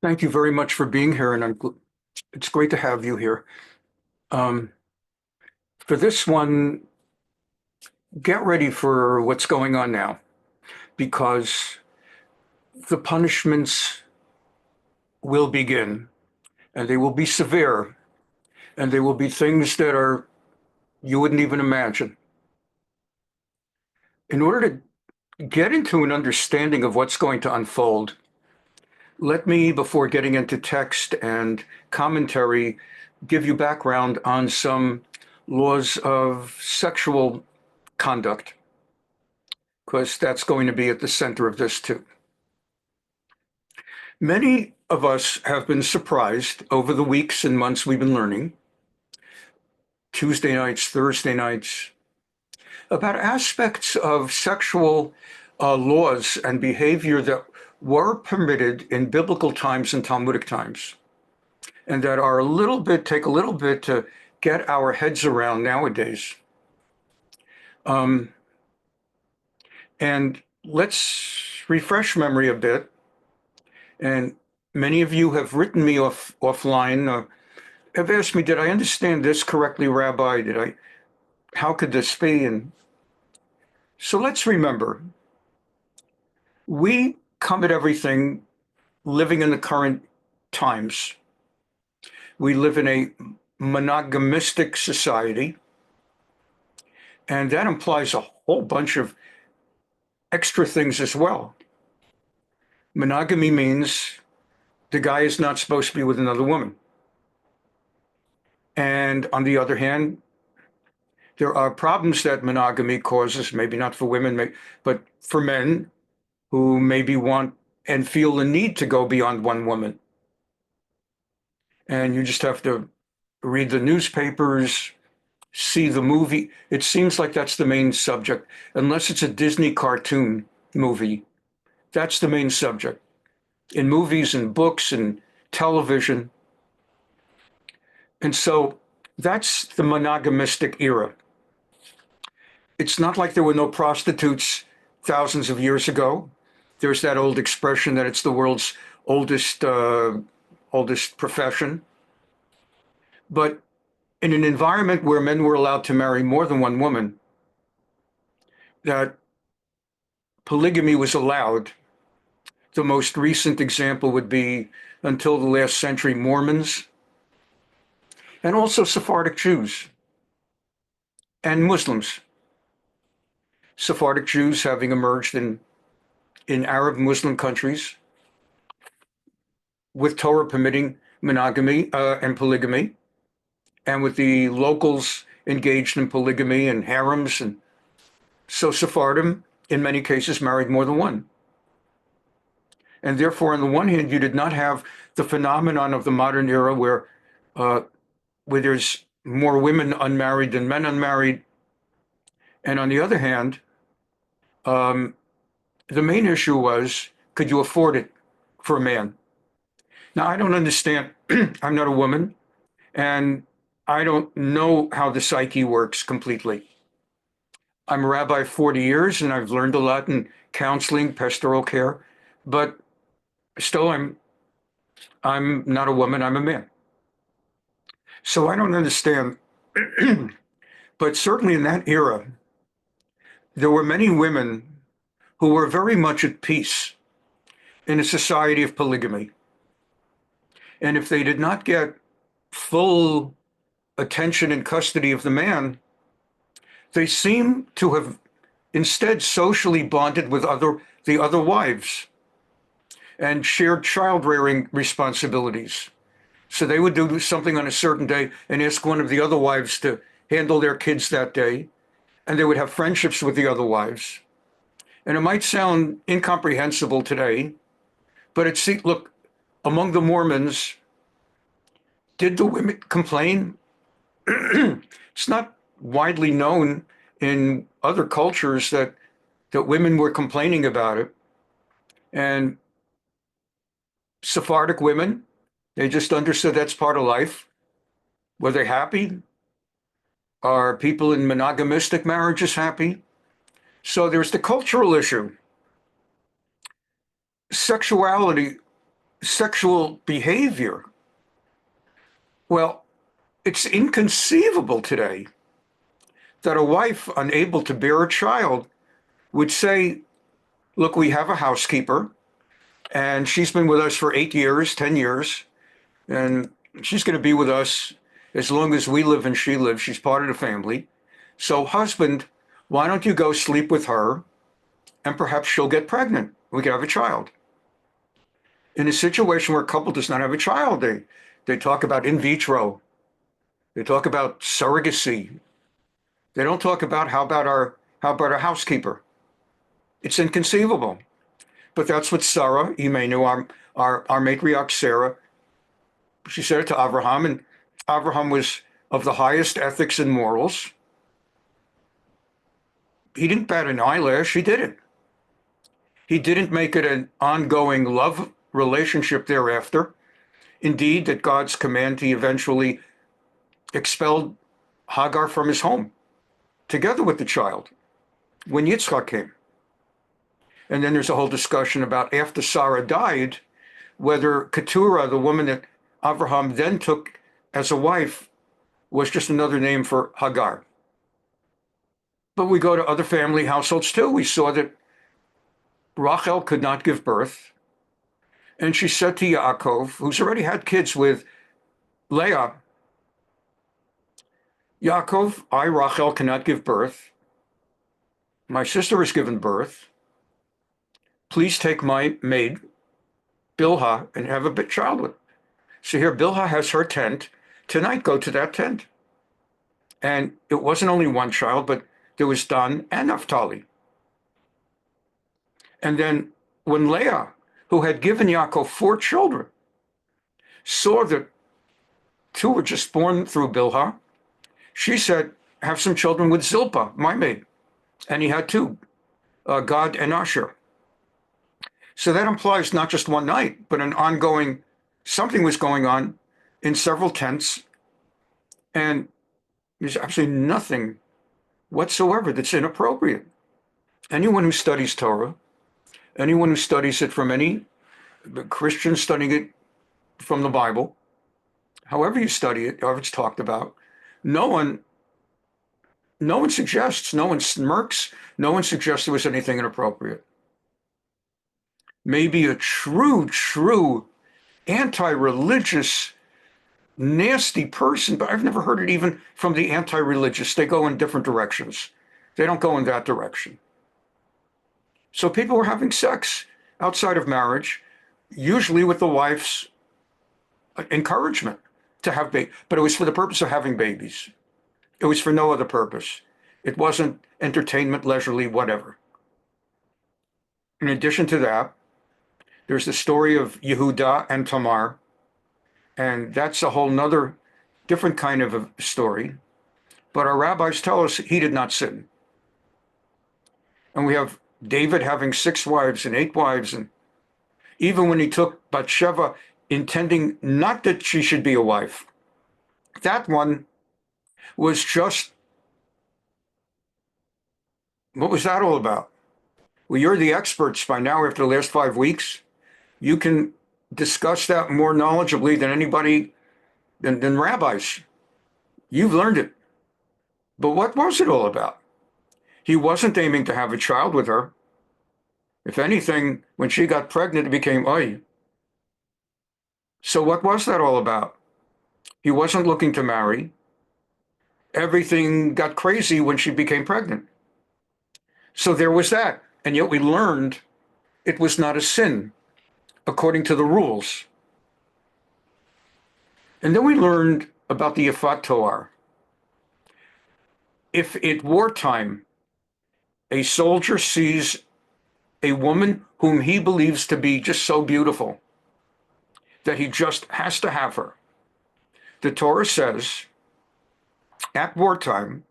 Thank you very much for being here, and it's great to have you here. Um, for this one, get ready for what's going on now, because the punishments will begin, and they will be severe, and they will be things that are you wouldn't even imagine. In order to get into an understanding of what's going to unfold, let me, before getting into text and commentary, give you background on some laws of sexual conduct, because that's going to be at the center of this too. Many of us have been surprised over the weeks and months we've been learning, Tuesday nights, Thursday nights, about aspects of sexual laws and behavior that were permitted in biblical times and Talmudic times, and that are take a little bit to get our heads around nowadays. And let's refresh memory a bit. And many of you have written me offline, have asked me, did I understand this correctly, Rabbi? How could this be? And so let's remember, we come at everything living in the current times. We live in a monogamistic society, and that implies a whole bunch of extra things as well. Monogamy means the guy is not supposed to be with another woman. And on the other hand, there are problems that monogamy causes, maybe not for women, but for men who maybe want and feel the need to go beyond one woman. And you just have to read the newspapers, see the movie. It seems like that's the main subject, unless it's a Disney cartoon movie. That's the main subject. In movies and books and television. And so that's the monogamistic era. It's not like there were no prostitutes thousands of years ago. There's that old expression that it's the world's oldest profession. But in an environment where men were allowed to marry more than one woman, that polygamy was allowed. The most recent example would be, until the last century, Mormons, and also Sephardic Jews and Muslims. Sephardic Jews having emerged in Arab Muslim countries, with Torah permitting monogamy and polygamy, and with the locals engaged in polygamy and harems. And so Sephardim, in many cases, married more than one. And therefore, on the one hand, you did not have the phenomenon of the modern era where there's more women unmarried than men unmarried. And on the other hand, the main issue was, could you afford it for a man? Now, I don't understand. I'm not a woman, and I don't know how the psyche works completely. I'm a rabbi 40 years, and I've learned a lot in counseling, pastoral care, but still I'm not a woman, I'm a man. So I don't understand. But certainly in that era, there were many women who were very much at peace in a society of polygamy. And if they did not get full attention and custody of the man, they seem to have instead socially bonded with the other wives and shared child rearing responsibilities. So they would do something on a certain day and ask one of the other wives to handle their kids that day, and they would have friendships with the other wives. And it might sound incomprehensible today, but look, among the Mormons, did the women complain? It's not widely known in other cultures that women were complaining about it. And Sephardic women, they just understood that's part of life. Were they happy? Are people in monogamistic marriages happy? So there's the cultural issue. Sexuality sexual behavior. Well, it's inconceivable today that a wife unable to bear a child would say, look, we have a housekeeper and she's been with us for 8 years, 10 years, and she's going to be with us as long as we live and she lives. She's part of the family. So husband, why don't you go sleep with her and perhaps she'll get pregnant. We could have a child. In a situation where a couple does not have a child, they talk about in vitro. They talk about surrogacy. They don't talk about how about our housekeeper. It's inconceivable. But that's what Sarah, Imenu, our matriarch Sarah, she said it to Abraham, and Abraham was of the highest ethics and morals. He didn't bat an eyelash, he did it. He didn't make it an ongoing love relationship thereafter. Indeed, at God's command, he eventually expelled Hagar from his home, together with the child, when Yitzchak came. And then there's a whole discussion about after Sarah died, whether Keturah, the woman that Abraham then took as a wife, was just another name for Hagar. But we go to other family households too. We saw that Rachel could not give birth. And she said to Yaakov, who's already had kids with Leah, Yaakov, I, Rachel, cannot give birth. My sister has given birth. Please take my maid, Bilhah, and have a child with her. So here Bilhah has her tent. Tonight, go to that tent. And it wasn't only one child, but there was Dan and Naphtali. And then when Leah, who had given Yaakov 4 children, saw that 2 were just born through Bilhah, she said, have some children with Zilpah, my maid. And he had 2, Gad and Asher. So that implies not just one night, but an ongoing, something was going on in several tents. And there's absolutely nothing whatsoever that's inappropriate. Anyone who studies Torah, anyone who studies it from any Christian studying it from the Bible, however you study it, however it's talked about, no one suggests, no one smirks, no one suggests there was anything inappropriate. Maybe a true anti-religious, nasty person, but I've never heard it even from the anti-religious. They go in different directions. They don't go in that direction. So people were having sex outside of marriage, usually with the wife's encouragement to have babies, but it was for the purpose of having babies. It was for no other purpose. It wasn't entertainment, leisurely, whatever. In addition to that, there's the story of Yehuda and Tamar, and that's a whole nother different kind of a story. But our rabbis tell us he did not sin. And we have David having 6 wives and 8 wives, and even when he took Bathsheba, intending not that she should be a wife, that one was just, what was that all about? Well, you're the experts by now after the last 5 weeks. You can discuss that more knowledgeably than anybody, than rabbis. You've learned it. But what was it all about? He wasn't aiming to have a child with her. If anything, when she got pregnant, it became oy. So what was that all about? He wasn't looking to marry. Everything got crazy when she became pregnant. So there was that. And yet we learned it was not a sin, according to the rules. And then we learned about the Yafat Toar. If at wartime, a soldier sees a woman whom he believes to be just so beautiful that he just has to have her, the Torah says, at wartime,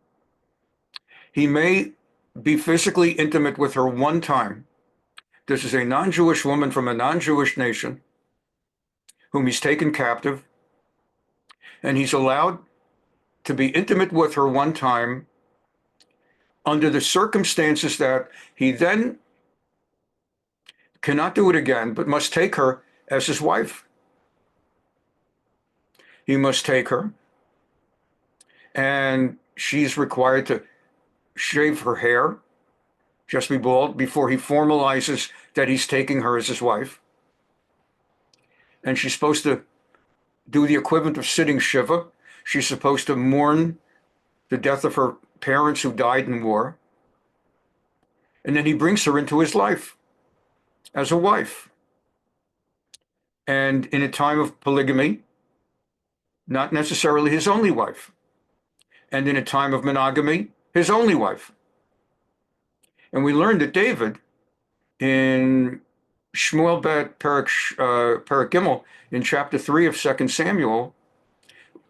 he may be physically intimate with her one time. This is a non-Jewish woman from a non-Jewish nation whom he's taken captive, and he's allowed to be intimate with her one time under the circumstances that he then cannot do it again, but must take her as his wife. He must take her, and she's required to shave her hair, just be bald, before he formalizes that he's taking her as his wife. And she's supposed to do the equivalent of sitting Shiva. She's supposed to mourn the death of her parents who died in war. And then he brings her into his life as a wife. And in a time of polygamy, not necessarily his only wife. And in a time of monogamy, his only wife. And we learned that David, in Shmuel Bet Perak Gimel, in chapter 3 of 2 Samuel,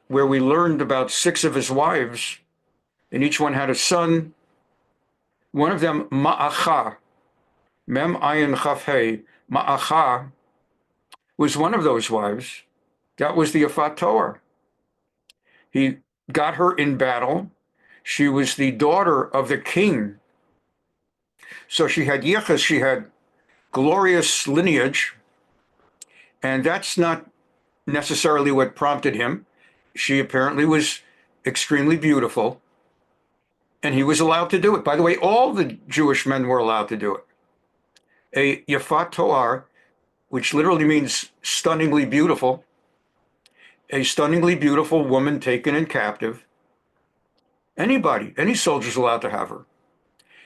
where we learned about 6 of his wives, and each one had a son. One of them, Ma'acha, Mem Ayin Chaf Hey, Ma'acha, was one of those wives. That was the Afat Torah. He got her in battle. She was the daughter of the king. So she had yichus, she had glorious lineage, and that's not necessarily what prompted him. She apparently was extremely beautiful, and he was allowed to do it. By the way, all the Jewish men were allowed to do it. A Yafat Toar, which literally means stunningly beautiful, a stunningly beautiful woman taken in captive. Anybody, any soldier's allowed to have her.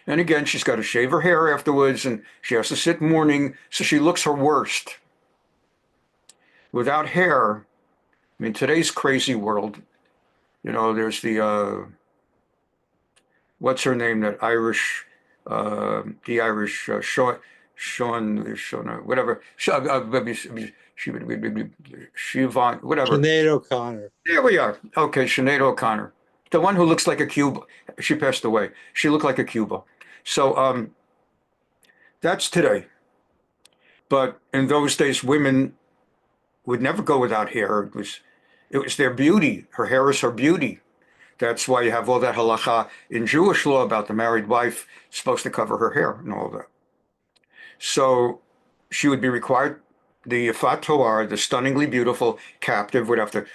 And again, she's got to shave her hair afterwards, and she has to sit mourning, so she looks her worst. Without hair, I mean, today's crazy world, there's the, what's her name, that Irish, the Irish, Sean, whatever, Siobhan, whatever. Sinead O'Connor. There we are. Okay, Sinead O'Connor. The one who looks like a Cuba. She passed away. She looked like a Cuba. So that's today. But in those days, women would never go without hair. It was their beauty. Her hair is her beauty. That's why you have all that halakha in Jewish law about the married wife supposed to cover her hair and all of that. So she would be required, the Yafat Toar, the stunningly beautiful captive, would have to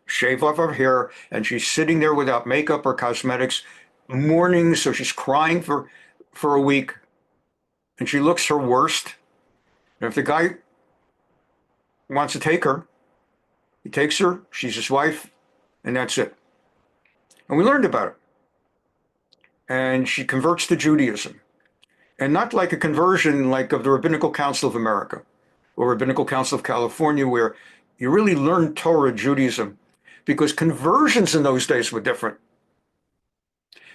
shave off her hair, and she's sitting there without makeup or cosmetics, mourning, so she's crying for a week, and she looks her worst. And if the guy wants to take her, he takes her, she's his wife, and that's it. And we learned about it. And she converts to Judaism. And not like a conversion like of the Rabbinical Council of America or Rabbinical Council of California, where you really learn Torah Judaism, because conversions in those days were different.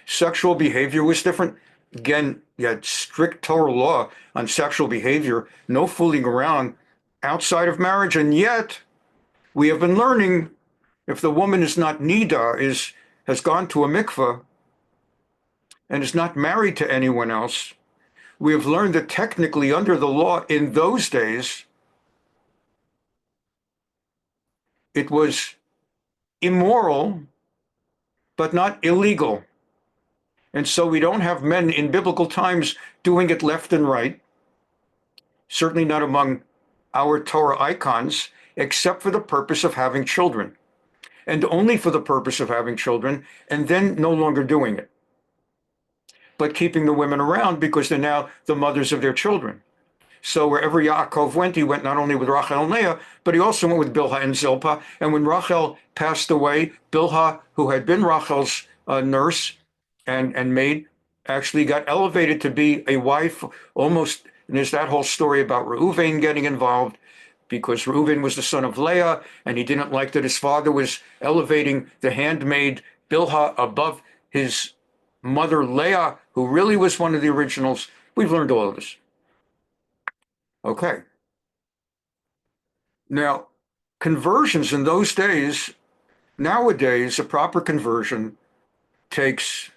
Sexual behavior was different. Again, you had strict Torah law on sexual behavior, no fooling around outside of marriage. And yet, we have been learning, if the woman is not nida, has gone to a mikveh, and is not married to anyone else, we have learned that technically under the law in those days, it was immoral, but not illegal. And so we don't have men in biblical times doing it left and right, certainly not among our Torah icons, except for the purpose of having children, and only for the purpose of having children, and then no longer doing it, but keeping the women around because they're now the mothers of their children. So wherever Yaakov went, he went not only with Rachel and Leah, but he also went with Bilhah and Zilpah. And when Rachel passed away, Bilhah, who had been Rachel's nurse and maid, actually got elevated to be a wife almost. And there's that whole story about Reuven getting involved, because Reuven was the son of Leah, and he didn't like that his father was elevating the handmaid Bilhah above his mother Leah, who really was one of the originals. We've learned all of this. Okay. Now, conversions in those days, nowadays, a proper conversion takes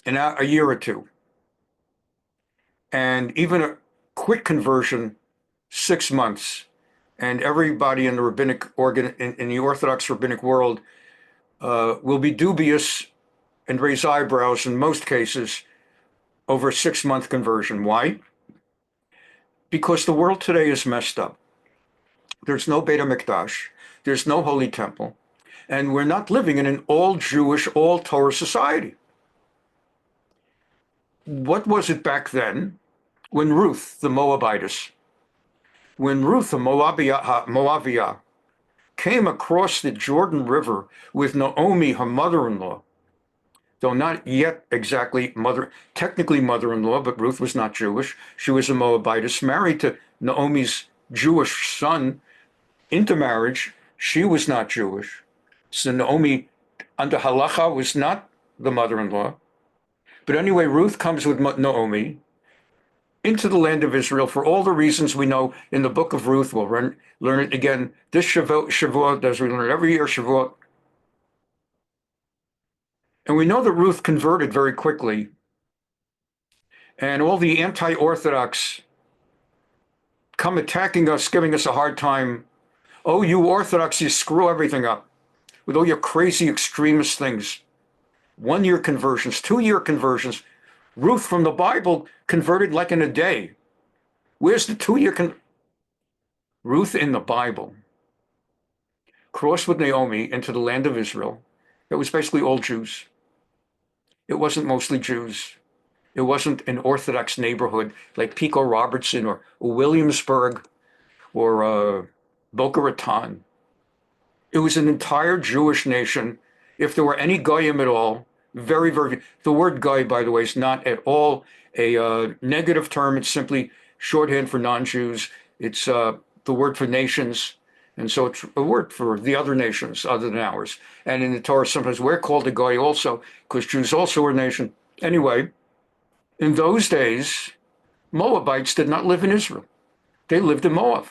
a year or two. And even a quick conversion, 6 months. And everybody in the rabbinic in the Orthodox rabbinic world will be dubious and raise eyebrows in most cases over a 6-month conversion. Why? Because the world today is messed up. There's no Beit HaMikdash. There's no Holy Temple. And we're not living in an all-Jewish, all-Torah society. What was it back then when Ruth the Moabitess, when Ruth the Moabitess came across the Jordan River with Naomi, her mother-in-law, though not yet exactly technically mother-in-law, but Ruth was not Jewish. She was a Moabitess, married to Naomi's Jewish son into marriage. She was not Jewish. So Naomi, under halacha, was not the mother-in-law. But anyway, Ruth comes with Naomi into the land of Israel for all the reasons we know in the book of Ruth. We'll learn it again this Shavuot, as we learn it every year, Shavuot. And we know that Ruth converted very quickly. And all the anti-Orthodox come attacking us, giving us a hard time. Oh, you Orthodox, you screw everything up with all your crazy extremist things. 1-year conversions, 2-year conversions. Ruth from the Bible converted like in a day. Where's the 2-year Ruth in the Bible crossed with Naomi into the land of Israel. It was basically all Jews. It wasn't mostly Jews. It wasn't an Orthodox neighborhood like Pico Robertson or Williamsburg or Boca Raton. It was an entire Jewish nation. If there were any goyim at all, very, very, the word goy, by the way, is not at all a negative term. It's simply shorthand for non-Jews. It's the word for nations. And so it's a word for the other nations other than ours. And in the Torah, sometimes we're called a goy also, because Jews also are a nation. Anyway, in those days, Moabites did not live in Israel. They lived in Moab.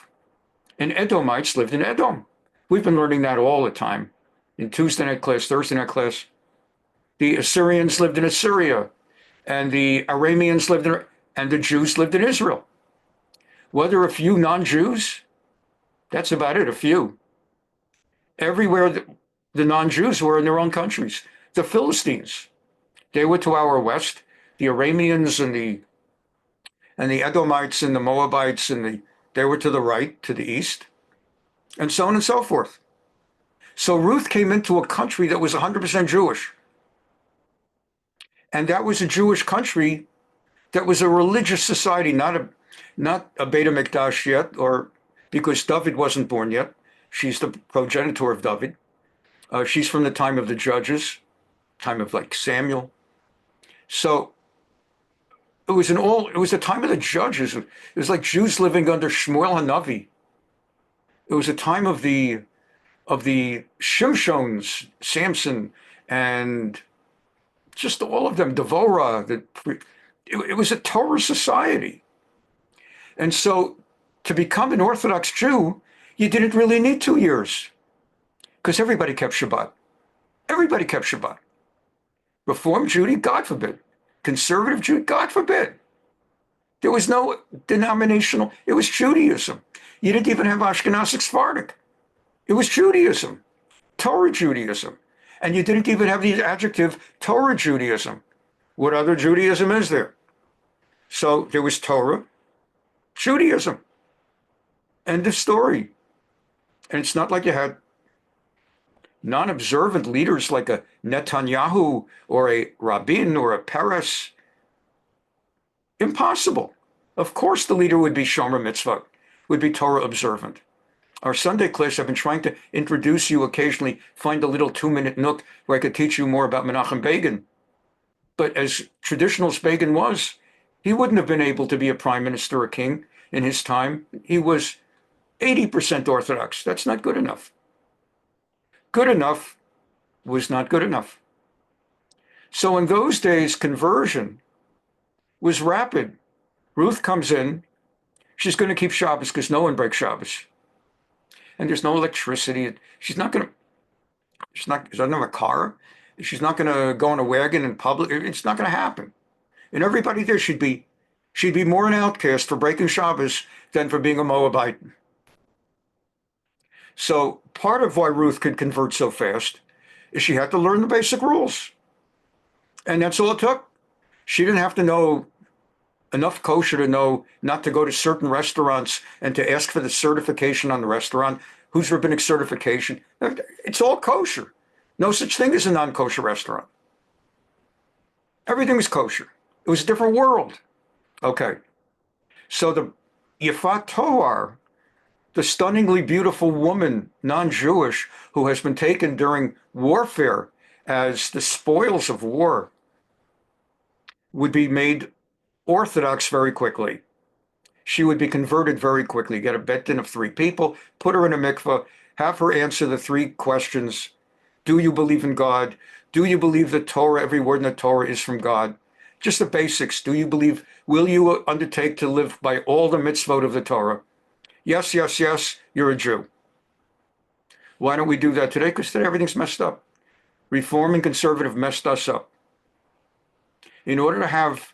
And Edomites lived in Edom. We've been learning that all the time. In Tuesday night class, Thursday night class. The Assyrians lived in Assyria. And the Arameans lived in, and the Jews lived in Israel. Whether a few non-Jews, that's about it, a few. Everywhere the non-Jews were in their own countries. The Philistines, they were to our west. The Arameans and the Edomites and the Moabites they were to the right, to the east, and so on and so forth. So Ruth came into a country that was 100% Jewish. And that was a Jewish country that was a religious society, not a Beit HaMikdash yet, or because Dav'd wasn't born yet. She's the progenitor of Dav'd. She's from the time of the judges, time of like Samuel. So it was the time of the judges. It was like Jews living under Shmuel Hanavi. It was a time of the Shimshons, Samson, and just all of them, Devorah. It was a Torah society. And so to become an Orthodox Jew, you didn't really need 2 years because everybody kept Shabbat. Everybody kept Shabbat. Reformed Judaism, God forbid. Conservative Judaism, God forbid. There was no denominational, it was Judaism. You didn't even have Ashkenazic Sephardic. It was Judaism, Torah Judaism. And you didn't even have the adjective Torah Judaism. What other Judaism is there? So there was Torah, Judaism. End of story. And it's not like you had non-observant leaders like a Netanyahu or a Rabin or a Peres. Impossible. Of course the leader would be Shomer Mitzvah, would be Torah observant. Our Sunday class, I've been trying to introduce you occasionally, find a little 2-minute nook where I could teach you more about Menachem Begin. But as traditional as Begin was, he wouldn't have been able to be a prime minister or king in his time. He was 80% Orthodox. That's not good enough. Good enough was not good enough. So in those days, conversion was rapid. Ruth comes in. She's going to keep Shabbos because no one breaks Shabbos. And there's no electricity. She doesn't have a car. She's not going to go in a wagon in public. It's not going to happen. And everybody there, she'd be more an outcast for breaking Shabbos than for being a Moabite. So part of why Ruth could convert so fast is she had to learn the basic rules. And that's all it took. She didn't have to know enough kosher to know not to go to certain restaurants and to ask for the certification on the restaurant. Whose rabbinic certification? It's all kosher. No such thing as a non-kosher restaurant. Everything was kosher. It was a different world. Okay. So the Yifat Toar, the stunningly beautiful woman, non-Jewish, who has been taken during warfare as the spoils of war, would be made Orthodox very quickly. She would be converted very quickly. Get a bet din of 3 people, put her in a mikveh, have her answer the 3 questions. Do you believe in God? Do you believe the Torah, every word in the Torah is from God? Just the basics. Do you believe, will you undertake to live by all the mitzvot of the Torah? Yes, yes, yes, you're a Jew. Why don't we do that today? Because today everything's messed up. Reform and conservative messed us up. In order to have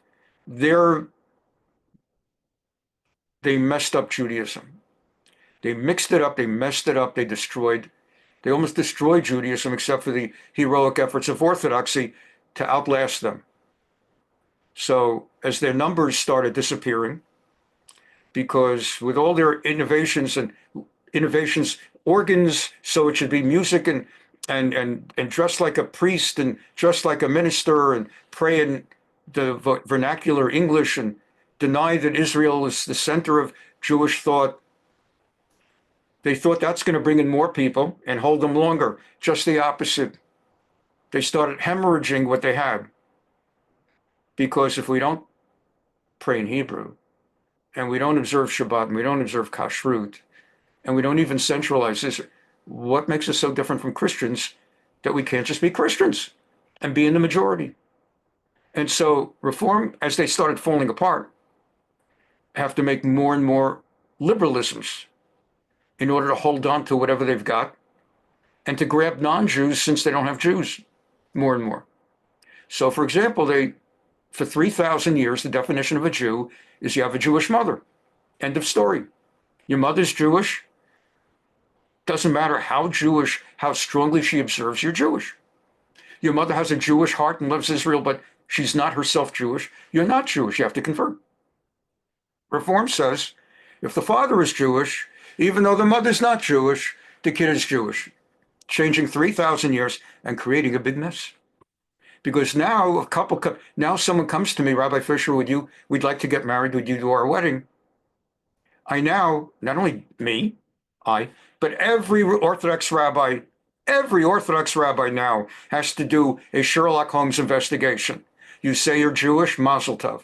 they messed up Judaism. They mixed it up, they messed it up, they almost destroyed Judaism, except for the heroic efforts of Orthodoxy to outlast them. So as their numbers started disappearing, because with all their innovations, organs, so it should be music and dress like a priest and dress like a minister and pray in the vernacular English and deny that Israel is the center of Jewish thought. They thought that's going to bring in more people and hold them longer. Just the opposite. They started hemorrhaging what they had. Because if we don't pray in Hebrew, and we don't observe Shabbat, and we don't observe Kashrut, and we don't even centralize this, what makes us so different from Christians that we can't just be Christians and be in the majority? And so Reform, as they started falling apart, have to make more and more liberalisms in order to hold on to whatever they've got and to grab non-Jews since they don't have Jews more and more. So, for example, for 3,000 years, the definition of a Jew is you have a Jewish mother. End of story. Your mother's Jewish. Doesn't matter how Jewish, how strongly she observes, you're Jewish. Your mother has a Jewish heart and loves Israel, but she's not herself Jewish. You're not Jewish. You have to convert. Reform says, if the father is Jewish, even though the mother's not Jewish, the kid is Jewish. Changing 3,000 years and creating a big mess. Because now someone comes to me, Rabbi Fischer, we'd like to get married, would you do our wedding? I now, not only me, but every Orthodox rabbi now has to do a Sherlock Holmes investigation. You say you're Jewish, Mazel Tov.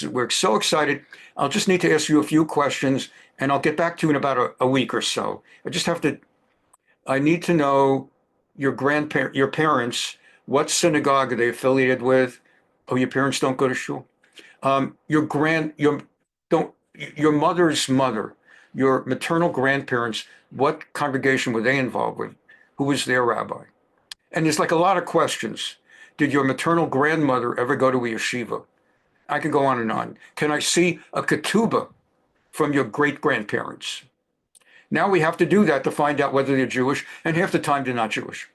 We're so excited. I'll just need to ask you a few questions, and I'll get back to you in about a week or so. I need to know your parents, what synagogue are they affiliated with? Oh, your parents don't go to shul? Your mother's mother, your maternal grandparents, what congregation were they involved with? Who was their rabbi? And there's like a lot of questions. Did your maternal grandmother ever go to a yeshiva? I can go on and on. Can I see a ketubah from your great-grandparents? Now we have to do that to find out whether they're Jewish, and half the time they're not Jewish.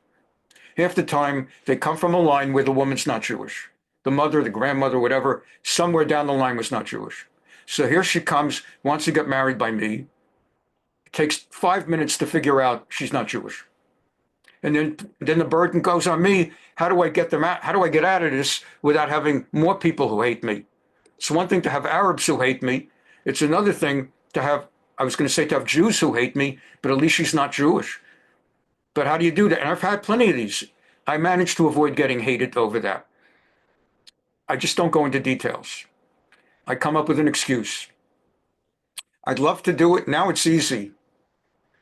Half the time they come from a line where the woman's not Jewish. The mother, the grandmother, whatever, somewhere down the line was not Jewish. So here she comes, wants to get married by me. It takes 5 minutes to figure out she's not Jewish. And then the burden goes on me. How do I get them out? How do I get out of this without having more people who hate me? It's one thing to have Arabs who hate me. It's another thing to have Jews who hate me, but at least she's not Jewish. But how do you do that? And I've had plenty of these. I managed to avoid getting hated over that. I just don't go into details. I come up with an excuse. I'd love to do it. Now it's easy.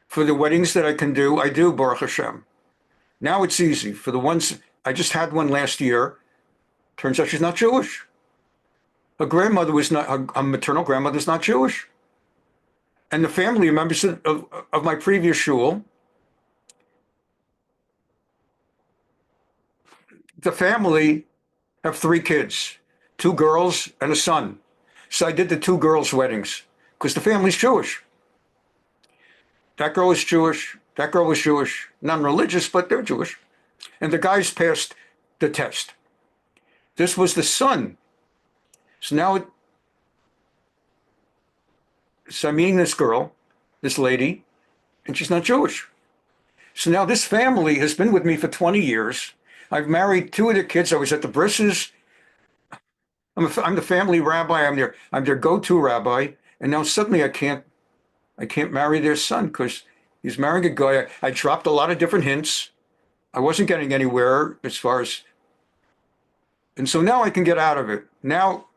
For the weddings that I can do, I do, Baruch Hashem. Now it's easy. For the ones, I just had one last year. Turns out she's not Jewish. Her maternal grandmother's not Jewish. And the family members of my previous shul, the family have 3 kids, 2 girls and a son. So I did the 2 girls' weddings because the family's Jewish. That girl is Jewish. That girl was Jewish, non-religious, but they're Jewish. And the guys passed the test. This was the son. So now So I'm meeting this girl, this lady, and she's not Jewish. So now this family has been with me for 20 years. I've married two of their kids. I was at the brisses. I'm the family rabbi. I'm their go-to rabbi. And now suddenly I can't marry their son because he's marrying a guy. I dropped a lot of different hints. I wasn't getting anywhere as far as, and so now I can get out of it. Now,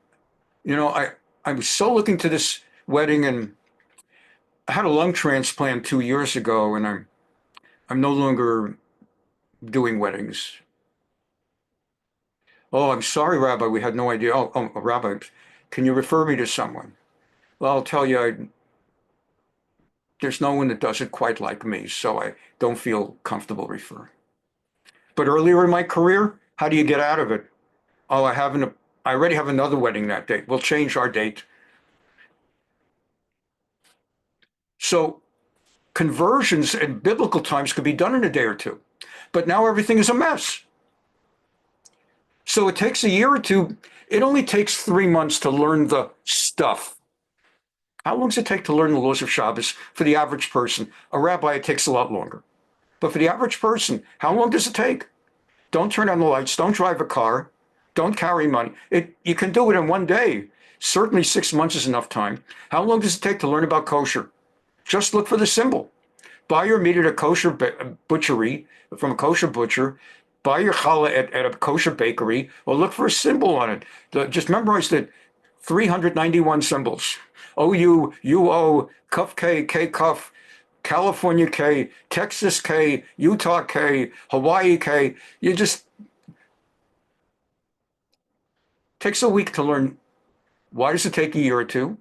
I was so looking to this wedding, and I had a lung transplant 2 years ago, and I'm no longer doing weddings. Oh, I'm sorry, Rabbi, we had no idea. Oh, Rabbi, can you refer me to someone? Well, I'll tell you, there's no one that does it quite like me, so I don't feel comfortable referring. But earlier in my career, how do you get out of it? Oh, I already have another wedding that date. We'll change our date. So conversions in biblical times could be done in a day or two, but now everything is a mess. So it takes a year or two. It only takes 3 months to learn the stuff. How long does it take to learn the laws of Shabbos for the average person? A rabbi, it takes a lot longer. But for the average person, how long does it take? Don't turn on the lights. Don't drive a car. Don't carry money. You can do it in one day. Certainly 6 months is enough time. How long does it take to learn about kosher? Just look for the symbol. Buy your meat at a kosher butchery, from a kosher butcher. Buy your challah at a kosher bakery, or look for a symbol on it. Just memorize the 391 symbols. OU, UO, Kuf K, K Kuf, California K, Texas K, Utah K, Hawaii K. You just takes a week to learn. Why does it take a year or two?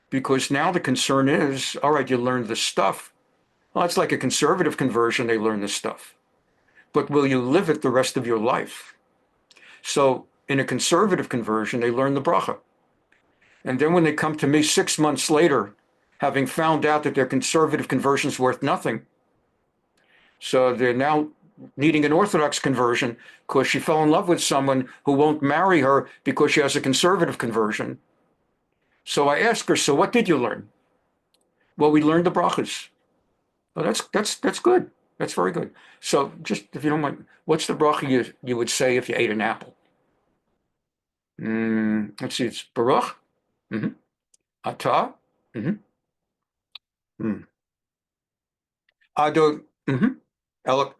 Because now the concern is, all right, you learned the stuff. Well, it's like a conservative conversion, they learn the stuff. But will you live it the rest of your life? So in a conservative conversion, they learn the bracha. And then when they come to me 6 months later, having found out that their conservative conversion is worth nothing, so they're now needing an Orthodox conversion because she fell in love with someone who won't marry her because she has a conservative conversion. So I ask her, so what did you learn? Well, we learned the brachas. Well, that's good. That's very good. So just, if you don't mind, what's the bracha you would say if you ate an apple? Let's see, it's Baruch, Atah, Adon, Elok,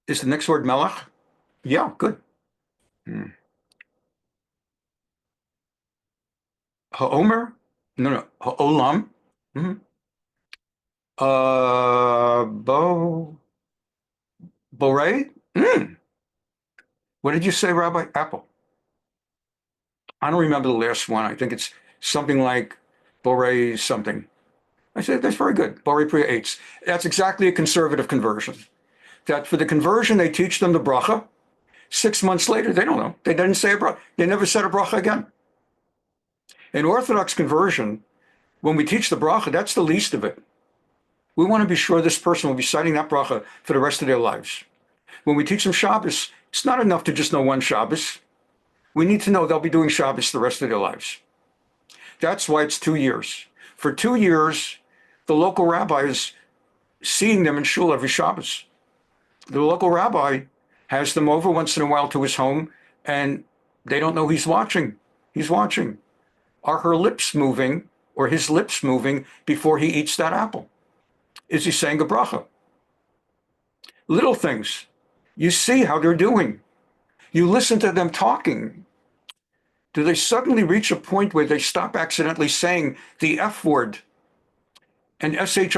is the next word Melech? Yeah, good. Ha'omer? No, Ha'olam. Borei? What did you say, Rabbi? Apple. I don't remember the last one. I think it's something like Borei something. I said, that's very good. Borei Priya Eitz. That's exactly a conservative conversion. That for the conversion, they teach them the bracha. 6 months later, they don't know. They didn't say a bracha. They never said a bracha again. In Orthodox conversion, when we teach the bracha, that's the least of it. We want to be sure this person will be citing that bracha for the rest of their lives. When we teach them Shabbos, it's not enough to just know one Shabbos. We need to know they'll be doing Shabbos the rest of their lives. That's why it's 2 years. For 2 years, the local rabbi is seeing them in shul every Shabbos. The local rabbi has them over once in a while to his home, and they don't know he's watching. He's watching. Are her lips moving, or his lips moving, before he eats that apple? Is he saying a bracha? Little things. You see how they're doing. You listen to them talking. Do they suddenly reach a point where they stop accidentally saying the F word and shit?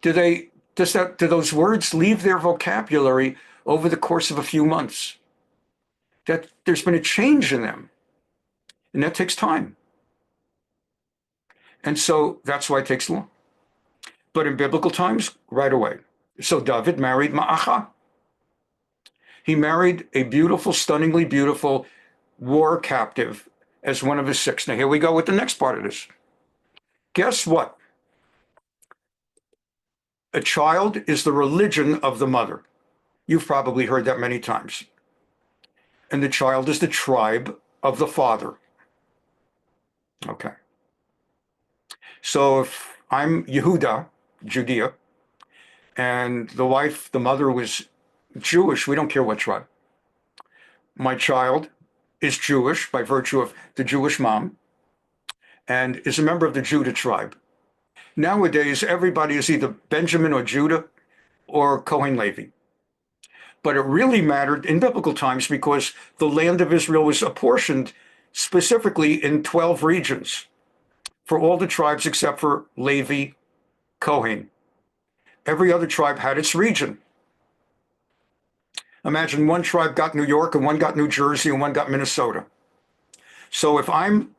Do those words leave their vocabulary over the course of a few months? That there's been a change in them, and that takes time. And so that's why it takes long. But in biblical times, right away. So Dav'd married Ma'acha. He married a beautiful, stunningly beautiful war captive as one of his six. Now here we go with the next part of this. Guess what? A child is the religion of the mother. You've probably heard that many times. And the child is the tribe of the father. Okay. So if I'm Yehuda, Judea, and the wife, the mother was Jewish, we don't care what tribe. My child is Jewish by virtue of the Jewish mom and is a member of the Judah tribe. Nowadays, everybody is either Benjamin or Judah or Cohen Levi. But it really mattered in biblical times because the land of Israel was apportioned specifically in 12 regions for all the tribes except for Levi, Cohen. Every other tribe had its region. Imagine one tribe got New York and one got New Jersey and one got Minnesota. So if I'm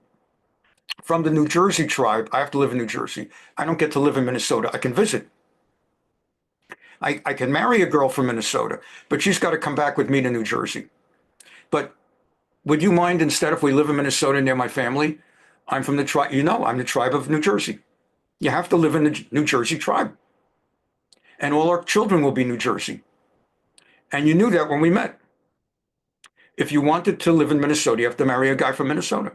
from the New Jersey tribe, I have to live in New Jersey. I don't get to live in Minnesota. I can visit. I can marry a girl from Minnesota, but she's got to come back with me to New Jersey. But would you mind instead if we live in Minnesota near my family? I'm from the tribe, I'm the tribe of New Jersey. You have to live in the New Jersey tribe. And all our children will be New Jersey. And you knew that when we met. If you wanted to live in Minnesota, you have to marry a guy from Minnesota,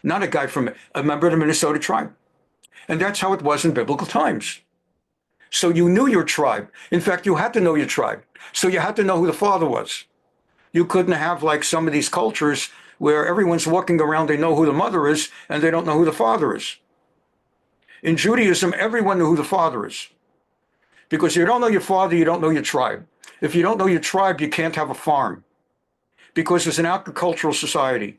not a guy from a member of the Minnesota tribe. And that's how it was in biblical times. So you knew your tribe. In fact, you had to know your tribe. So you had to know who the father was. You couldn't have like some of these cultures where everyone's walking around, they know who the mother is, and they don't know who the father is. In Judaism, everyone knew who the father is. Because if you don't know your father, you don't know your tribe. If you don't know your tribe, you can't have a farm. Because it's an agricultural society.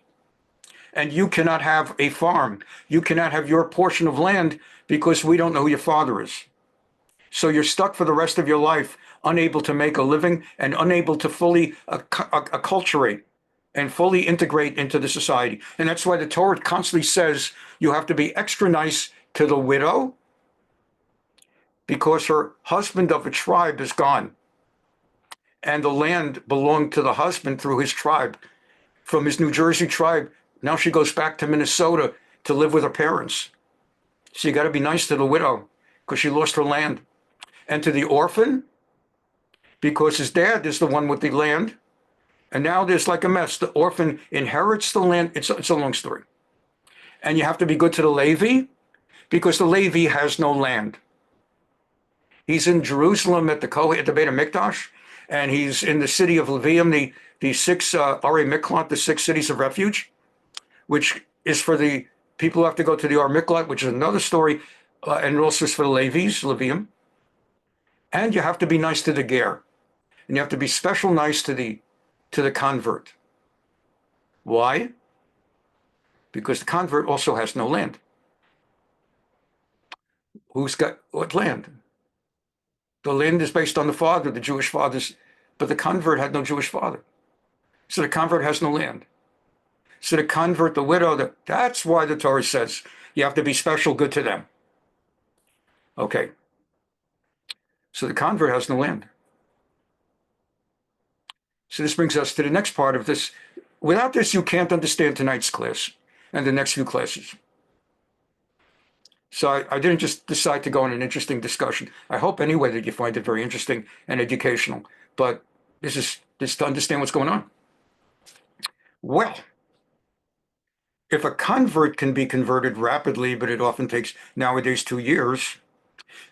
And you cannot have a farm. You cannot have your portion of land because we don't know who your father is. So you're stuck for the rest of your life, unable to make a living and unable to fully acculturate and fully integrate into the society. And that's why the Torah constantly says you have to be extra nice to the widow because her husband of a tribe is gone. And the land belonged to the husband through his tribe. From his New Jersey tribe, now she goes back to Minnesota to live with her parents. So you got to be nice to the widow because she lost her land. And to the orphan, because his dad is the one with the land. And now there's like a mess. The orphan inherits the land. It's a long story. And you have to be good to the Levi because the Levi has no land. He's in Jerusalem at the Beit HaMikdash, and he's in the city of Levium, the six Arei Miklat, the 6 cities of refuge, which is for the people who have to go to the Arei Miklat, which is another story, and also is for the Levies, Levium. And you have to be nice to the ger, and you have to be special nice to the convert. Why? Because the convert also has no land. Who's got what land? The land is based on the father, the Jewish fathers, but the convert had no Jewish father. So the convert has no land. So the convert, the widow, that's why the Torah says you have to be special good to them. Okay. So the convert has no land. So this brings us to the next part of this. Without this, you can't understand tonight's class and the next few classes. So I didn't just decide to go on an interesting discussion. I hope anyway that you find it very interesting and educational. But this is just to understand what's going on. Well, if a convert can be converted rapidly, but it often takes nowadays 2 years,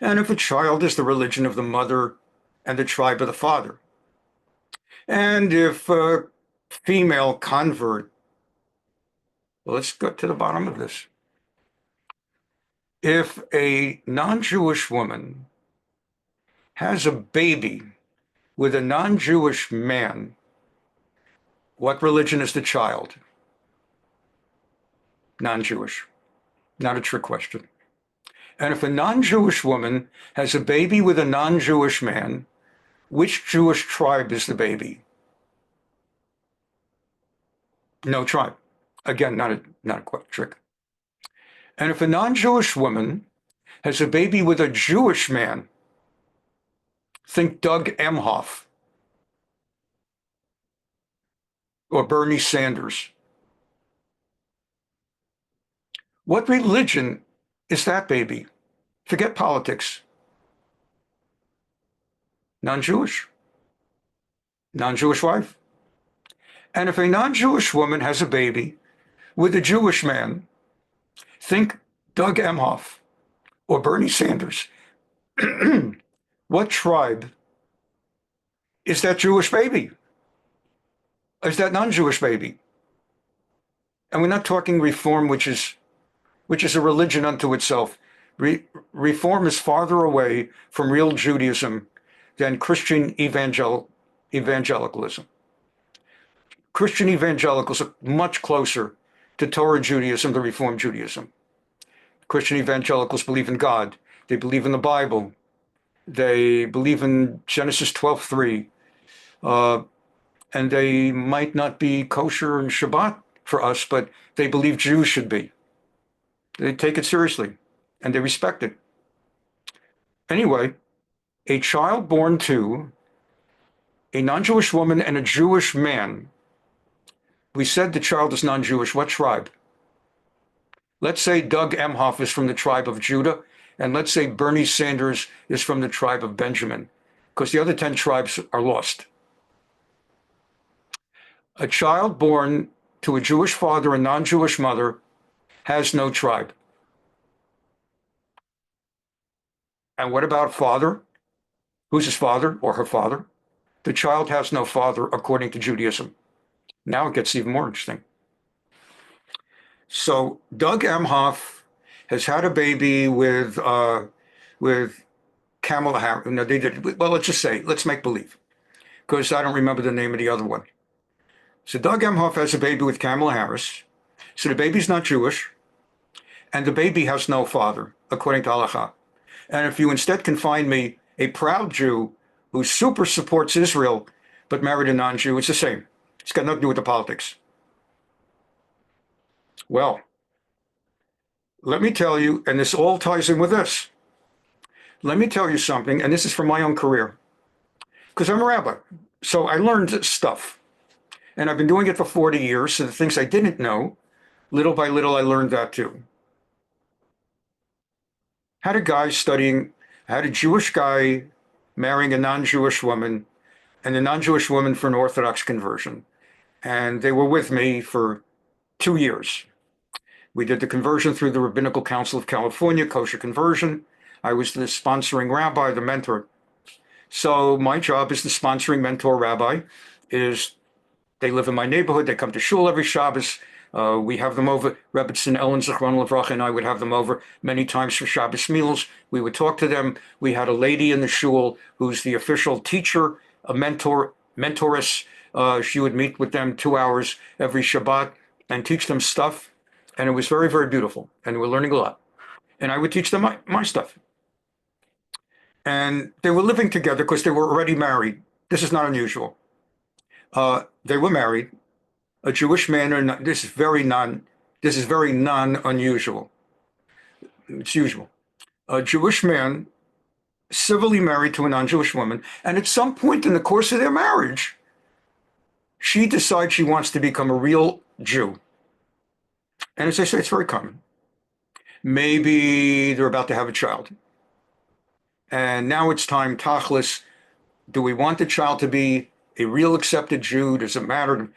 and if a child is the religion of the mother and the tribe of the father, and if a female convert, well, let's get to the bottom of this. If a non-Jewish woman has a baby with a non-Jewish man, what religion is the child? Non-Jewish. Not a trick question. And if a non-Jewish woman has a baby with a non-Jewish man, which Jewish tribe is the baby? No tribe. Again, not a trick. And if a non-Jewish woman has a baby with a Jewish man, think Doug Emhoff or Bernie Sanders. What religion is that baby? Forget politics. Non-Jewish. Non-Jewish wife. And if a non-Jewish woman has a baby with a Jewish man, think Doug Emhoff or Bernie Sanders. What tribe is that Jewish baby? Is that non-Jewish baby? And we're not talking reform, which is a religion unto itself. Reform is farther away from real Judaism than Christian evangelicalism. Christian evangelicals are much closer to Torah Judaism than Reform Judaism. Christian evangelicals believe in God. They believe in the Bible. They believe in Genesis 12:3. And they might not be kosher and Shabbat for us, but they believe Jews should be. They take it seriously, and they respect it. Anyway, a child born to a non-Jewish woman and a Jewish man, we said the child is non-Jewish. What tribe? Let's say Doug Emhoff is from the tribe of Judah, and let's say Bernie Sanders is from the tribe of Benjamin, because the other 10 tribes are lost. A child born to a Jewish father and non-Jewish mother has no tribe. And what about father? Who's his father or her father? The child has no father according to Judaism. Now it gets even more interesting. So Doug Emhoff has had a baby with Kamala Harris. No, they did. Well, let's make believe, because I don't remember the name of the other one. So Doug Emhoff has a baby with Kamala Harris. So the baby's not Jewish, and the baby has no father, according to halakha. And if you instead can find me a proud Jew who super supports Israel, but married a non-Jew, it's the same. It's got nothing to do with the politics. Well, let me tell you, and this all ties in with this. Let me tell you something, and this is from my own career, because I'm a rabbi. So I learned stuff, and I've been doing it for 40 years. So the things I didn't know, little by little, I learned that too. Had a Jewish guy marrying a non-Jewish woman, and a non-Jewish woman for an Orthodox conversion. And they were with me for 2 years. We did the conversion through the Rabbinical Council of California, kosher conversion. I was the sponsoring rabbi, the mentor. So my job as the sponsoring mentor rabbi is they live in my neighborhood. They come to shul every Shabbos. We have them over. Rebbetzin Ellen Zichron Livracha and I would have them over many times for Shabbos meals. We would talk to them. We had a lady in the shul who's the official teacher, a mentoress. She would meet with them 2 hours every Shabbat and teach them stuff. And it was very, very beautiful. And we're learning a lot. And I would teach them my stuff. And they were living together because they were already married. This is not unusual. They were married. A Jewish man, or not, this is very non-unusual. It's usual. A Jewish man civilly married to a non-Jewish woman, and at some point in the course of their marriage, she decides she wants to become a real Jew. And as I say, it's very common. Maybe they're about to have a child. And now it's time, tachlis, do we want the child to be a real accepted Jew? Does it matter?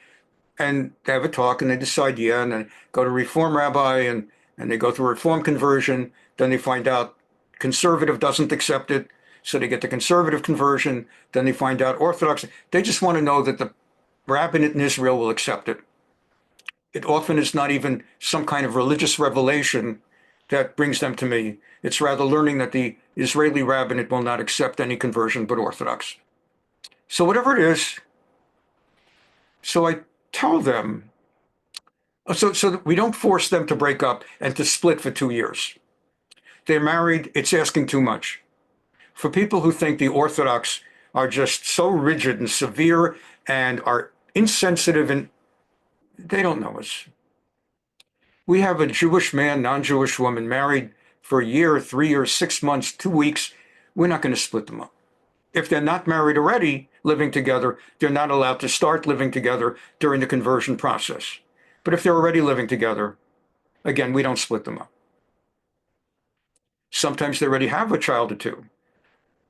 And they have a talk and they decide, yeah, and then go to Reform rabbi and they go through a Reform conversion. Then they find out conservative doesn't accept it. So they get the conservative conversion. Then they find out Orthodox. They just want to know that the rabbinate in Israel will accept it. It often is not even some kind of religious revelation that brings them to me. It's rather learning that the Israeli rabbinate will not accept any conversion but Orthodox. So whatever it is, so I tell them, so that we don't force them to break up and to split for 2 years. They're married, it's asking too much. For people who think the Orthodox are just so rigid and severe and are insensitive, and they don't know us. We have a Jewish man, non-Jewish woman married for a year, 3 years, 6 months, 2 weeks. We're not going to split them up. If they're not married already, living together, they're not allowed to start living together during the conversion process. But if they're already living together, again, we don't split them up. Sometimes they already have a child or two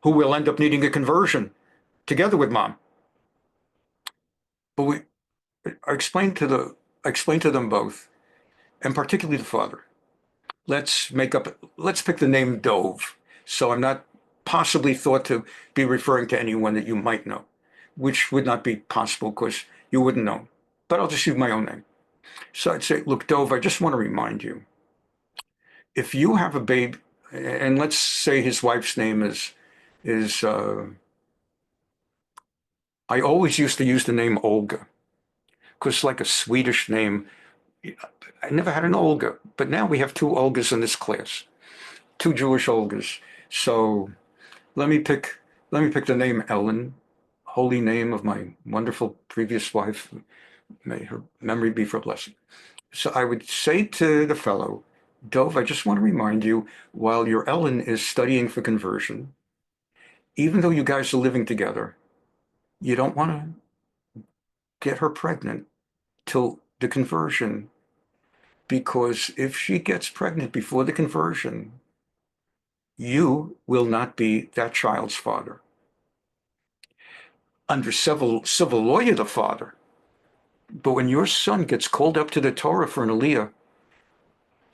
who will end up needing a conversion together with mom. But I explained to them both, and particularly the father. Let's pick the name Dove, so I'm not possibly thought to be referring to anyone that you might know, which would not be possible because you wouldn't know. But I'll just use my own name. So I'd say, look, Dove, I just want to remind you, if you have a baby, and let's say his wife's name is I always used to use the name Olga, because like a Swedish name, I never had an Olga, but now we have two Olgas in this class, two Jewish Olgas. So let me pick the name Ellen, holy name of my wonderful previous wife. May her memory be for a blessing. So I would say to the fellow, Dove, I just want to remind you, while your Ellen is studying for conversion, even though you guys are living together, you don't want to get her pregnant till the conversion, because if she gets pregnant before the conversion, you will not be that child's father. Under civil law, you're the father. But when your son gets called up to the Torah for an aliyah,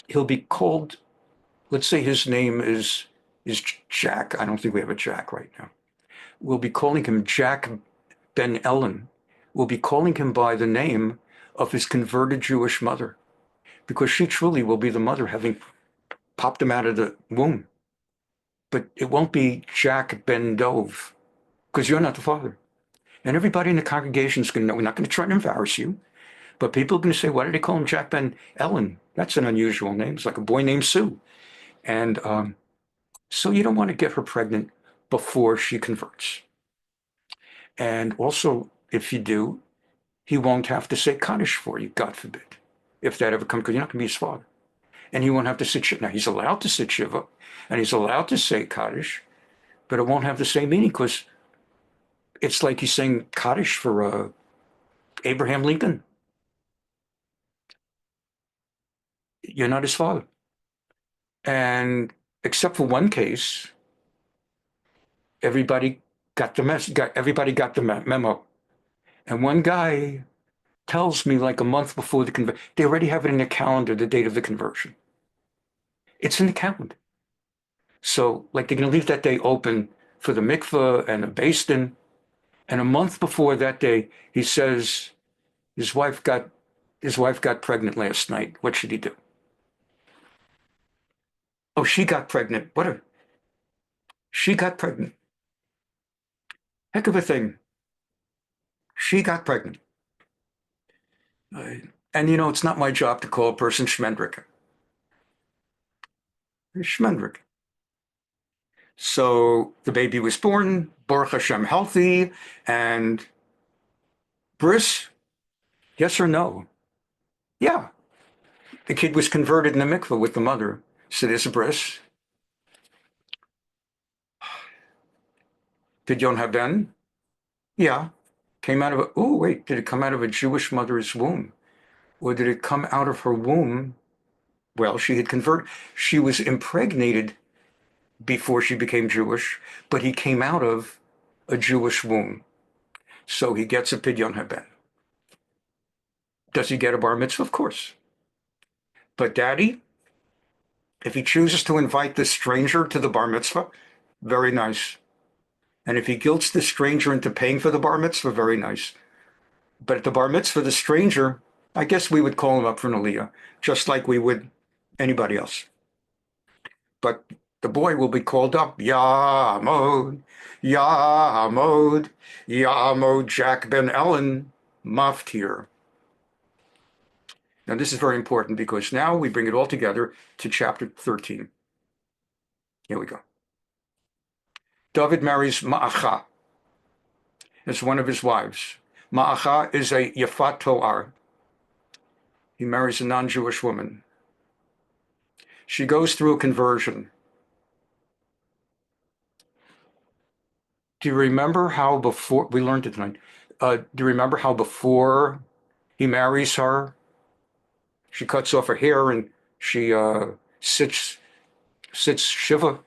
he'll be called, let's say his name is Jack. I don't think we have a Jack right now. We'll be calling him Jack Ben Ellen. We'll be calling him by the name of his converted Jewish mother, because she truly will be the mother, having popped him out of the womb. But it won't be Jack Ben Dove, because you're not the father. And everybody in the congregation is going to know. We're not going to try to embarrass you, but people are going to say, why did they call him Jack Ben Ellen? That's an unusual name. It's like a boy named Sue. And so you don't want to get her pregnant before she converts. And also, if you do, he won't have to say Kaddish for you, God forbid, if that ever comes, because you're not going to be his father. And he won't have to sit Shiva. Now, he's allowed to sit Shiva, and he's allowed to say Kaddish, but it won't have the same meaning, because it's like he's saying Kaddish for Abraham Lincoln. You're not his father. And except for one case, everybody got the memo. And one guy tells me, like a month before the conversion, they already have it in their calendar, the date of the conversion. It's in the calendar. So like they're going to leave that day open for the mikveh and the beis din. And a month before that day, he says his wife got pregnant last night. What should he do? Oh, she got pregnant. She got pregnant. Heck of a thing. She got pregnant. And it's not my job to call a person Schmendrick. Schmendrick. So the baby was born, Baruch Hashem, healthy and bris. Yes or no? Yeah. The kid was converted in the mikveh with the mother. So there's a bris. Did Yon Haben? Yeah. Came out of did it come out of a Jewish mother's womb? Or did it come out of her womb? Well, she had converted. She was impregnated before she became Jewish, but he came out of a Jewish womb. So he gets a pidyon haben. Does he get a bar mitzvah? Of course. But daddy, if he chooses to invite the stranger to the bar mitzvah, very nice. And if he guilts the stranger into paying for the bar mitzvah, very nice. But at the bar mitzvah, the stranger, I guess we would call him up for an aliyah, just like we would anybody else. But the boy will be called up, Yamod, Yamod, Yamod Jack Ben Ellen, Maftir. Now this is very important, because now we bring it all together to chapter 13. Here we go. Dav'd marries Ma'acha as one of his wives. Ma'acha is a Yafat To'ar. He marries a non-Jewish woman. She goes through a conversion. Do you remember how before, we learned it tonight, do you remember how before he marries her, she cuts off her hair and she sits Shiva?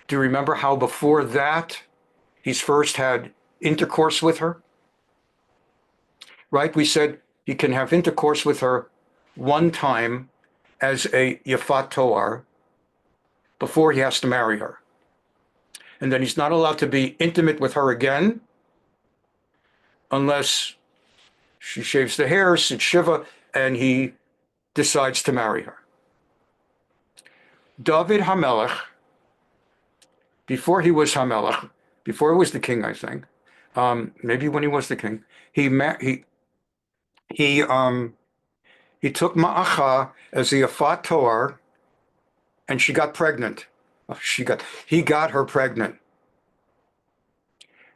Do you remember how before that he's first had intercourse with her? Right? We said he can have intercourse with her one time as a Yafat Toar before he has to marry her. And then he's not allowed to be intimate with her again unless she shaves the hair, sits Shiva, and he decides to marry her. Dav'd HaMelech, before he was HaMelech, before he was the king, I think, maybe when he was the king, he took Ma'acha as a Yafat Toar, and she got pregnant. He got her pregnant,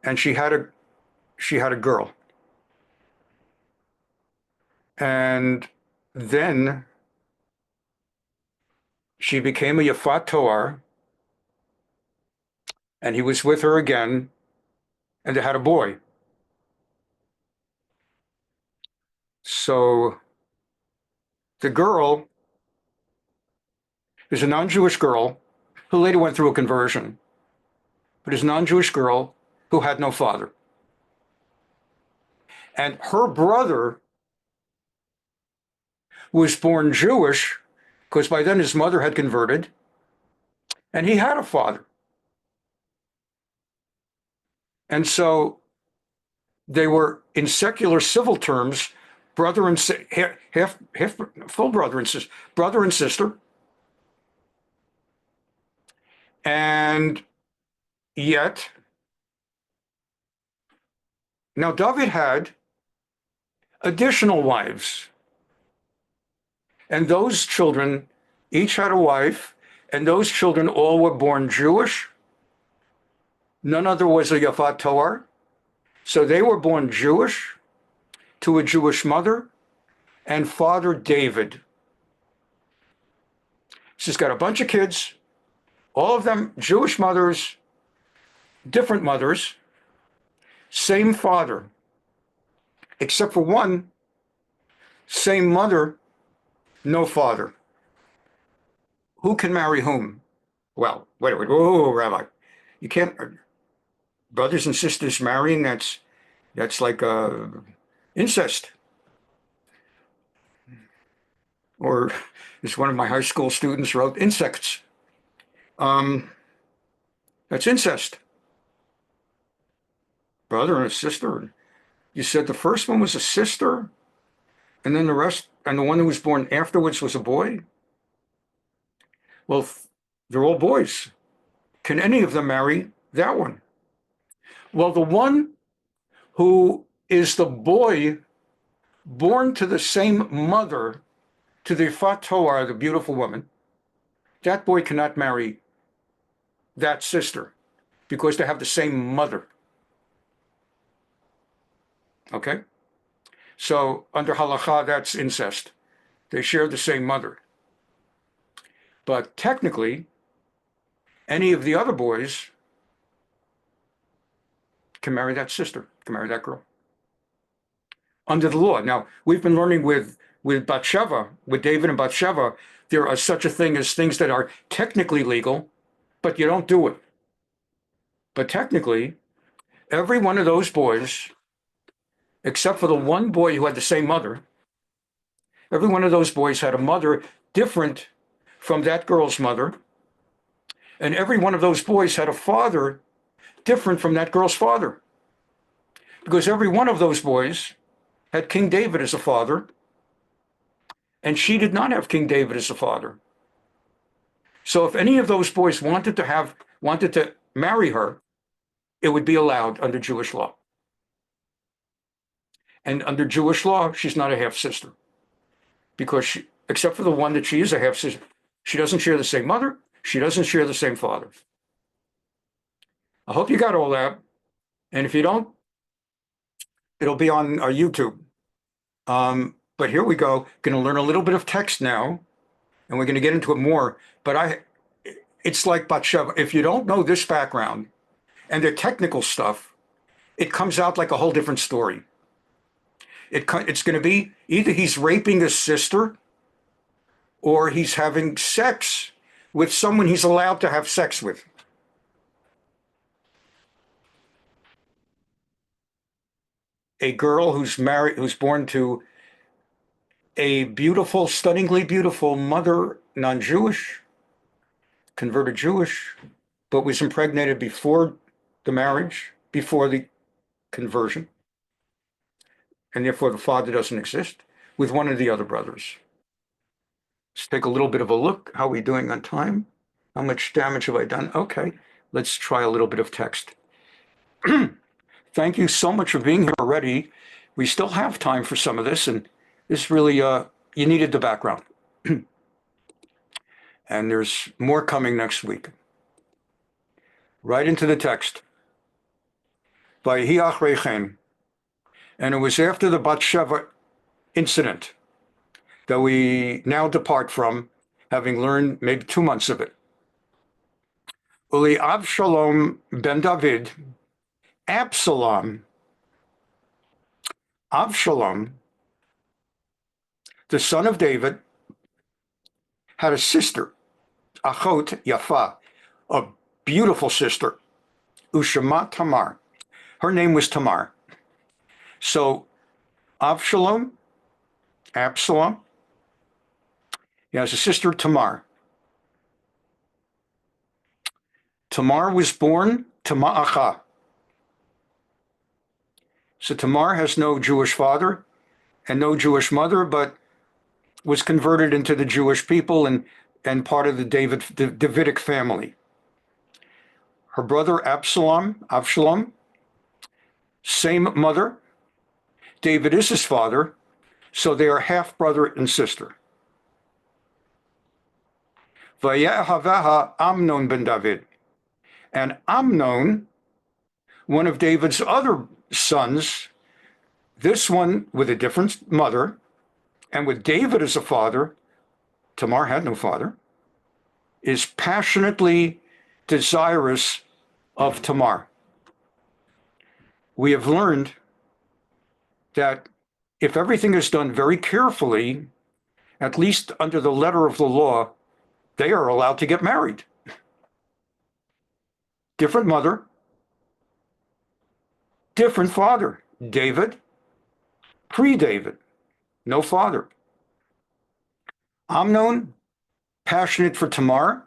and she had a girl. And then she became a Yafat Toar, and he was with her again, and they had a boy. So the girl is a non-Jewish girl who later went through a conversion, but is a non-Jewish girl who had no father. And her brother was born Jewish because by then his mother had converted, and he had a father. And so they were, in secular civil terms, brother and half full brother and sister. And yet, now David had additional wives, and those children each had a wife, and those children all were born Jewish. None other was a Yafat Toar. So they were born Jewish to a Jewish mother and father David. She's got a bunch of kids, all of them Jewish mothers, different mothers, same father, except for one, same mother, no father. Who can marry whom? Well, wait, whoa, Rabbi. You can't, brothers and sisters marrying, that's like incest. Or as one of my high school students wrote, insects. That's incest. Brother and a sister. You said the first one was a sister, and then the rest, and the one who was born afterwards was a boy? Well, they're all boys. Can any of them marry that one? Well, the one who is the boy born to the same mother, to the Yafat Toar, the beautiful woman, that boy cannot marry that sister because they have the same mother. Okay? So under halakha, that's incest. They share the same mother. But technically, any of the other boys can marry that sister, can marry that girl. Under the law. Now, we've been learning with Bathsheba, with David and Bathsheba, there are such a thing as things that are technically legal, but you don't do it. But technically, every one of those boys, except for the one boy who had the same mother, every one of those boys had a mother different from that girl's mother, and every one of those boys had a father different from that girl's father. Because every one of those boys had King David as a father, and she did not have King David as a father. So if any of those boys wanted to marry her, it would be allowed under Jewish law. And under Jewish law, she's not a half sister, because she, except for the one that she is a half sister, she doesn't share the same mother, she doesn't share the same father. I hope you got all that. And if you don't, it'll be on our YouTube. But here we go. Going to learn a little bit of text now, and we're going to get into it more. But it's like Bathsheba. If you don't know this background and the technical stuff, it comes out like a whole different story. It's going to be either he's raping his sister or he's having sex with someone he's allowed to have sex with. A girl who's married, who's born to a beautiful, stunningly beautiful mother, non-Jewish, converted Jewish, but was impregnated before the marriage, before the conversion, and therefore the father doesn't exist, with one of the other brothers. Let's take a little bit of a look. How are we doing on time? How much damage have I done? Okay, let's try a little bit of text. Thank you so much for being here already. We still have time for some of this, and this really, you needed the background. And there's more coming next week. Right into the text. Vayihi achrei chen. And it was after the Bathsheba incident that we now depart from, having learned maybe 2 months of it. Uli Avshalom ben Dav'd, Absalom, the son of David, had a sister, Achot Yafa, a beautiful sister, Ushama Tamar. Her name was Tamar. So Absalom, he has a sister, Tamar. Tamar was born Tama'acha. So Tamar has no Jewish father and no Jewish mother, but was converted into the Jewish people and part of the Davidic family. Her brother Absalom, same mother. David is his father, so they are half brother and sister. Vaye'ahavaha Amnon ben David. And Amnon, one of David's other sons, this one with a different mother, and with David as a father, Tamar had no father, is passionately desirous of Tamar. We have learned that if everything is done very carefully, at least under the letter of the law, they are allowed to get married. Different mother, different father. David, pre-David, no father. Amnon, passionate for Tamar.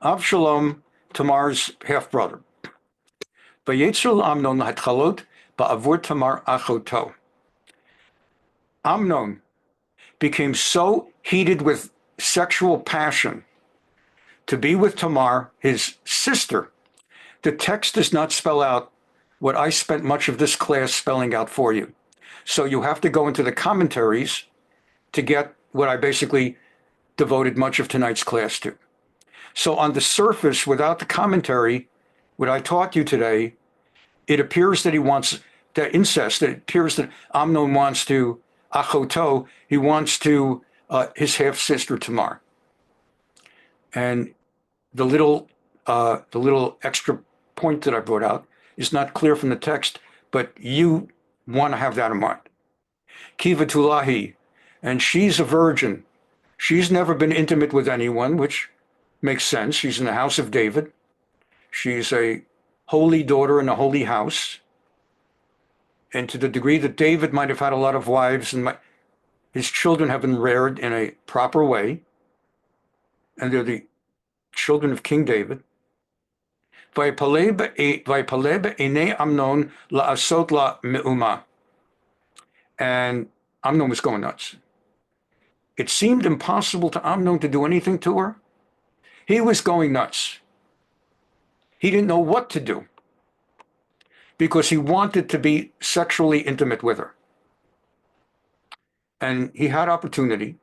Avshalom, Tamar's half-brother. Vayetzel Amnon hatchalot ba'avur Tamar achoto. Amnon became so heated with sexual passion to be with Tamar, his sister. The text does not spell out what I spent much of this class spelling out for you. So you have to go into the commentaries to get what I basically devoted much of tonight's class to. So on the surface, without the commentary, what I taught you today, it appears that he wants the incest. It appears that Amnon wants to, Achoto, he wants to his half-sister Tamar. And the little extra point that I brought out is not clear from the text, but you want to have that in mind. Kivatulahi, and she's a virgin. She's never been intimate with anyone, which makes sense. She's in the house of David. She's a holy daughter in a holy house. And to the degree that David might have had a lot of wives, and his children have been reared in a proper way, and they're the children of King David. Amnon la'asot la me'uma. And Amnon was going nuts. It seemed impossible to Amnon to do anything to her. He was going nuts. He didn't know what to do because he wanted to be sexually intimate with her. And he had opportunity.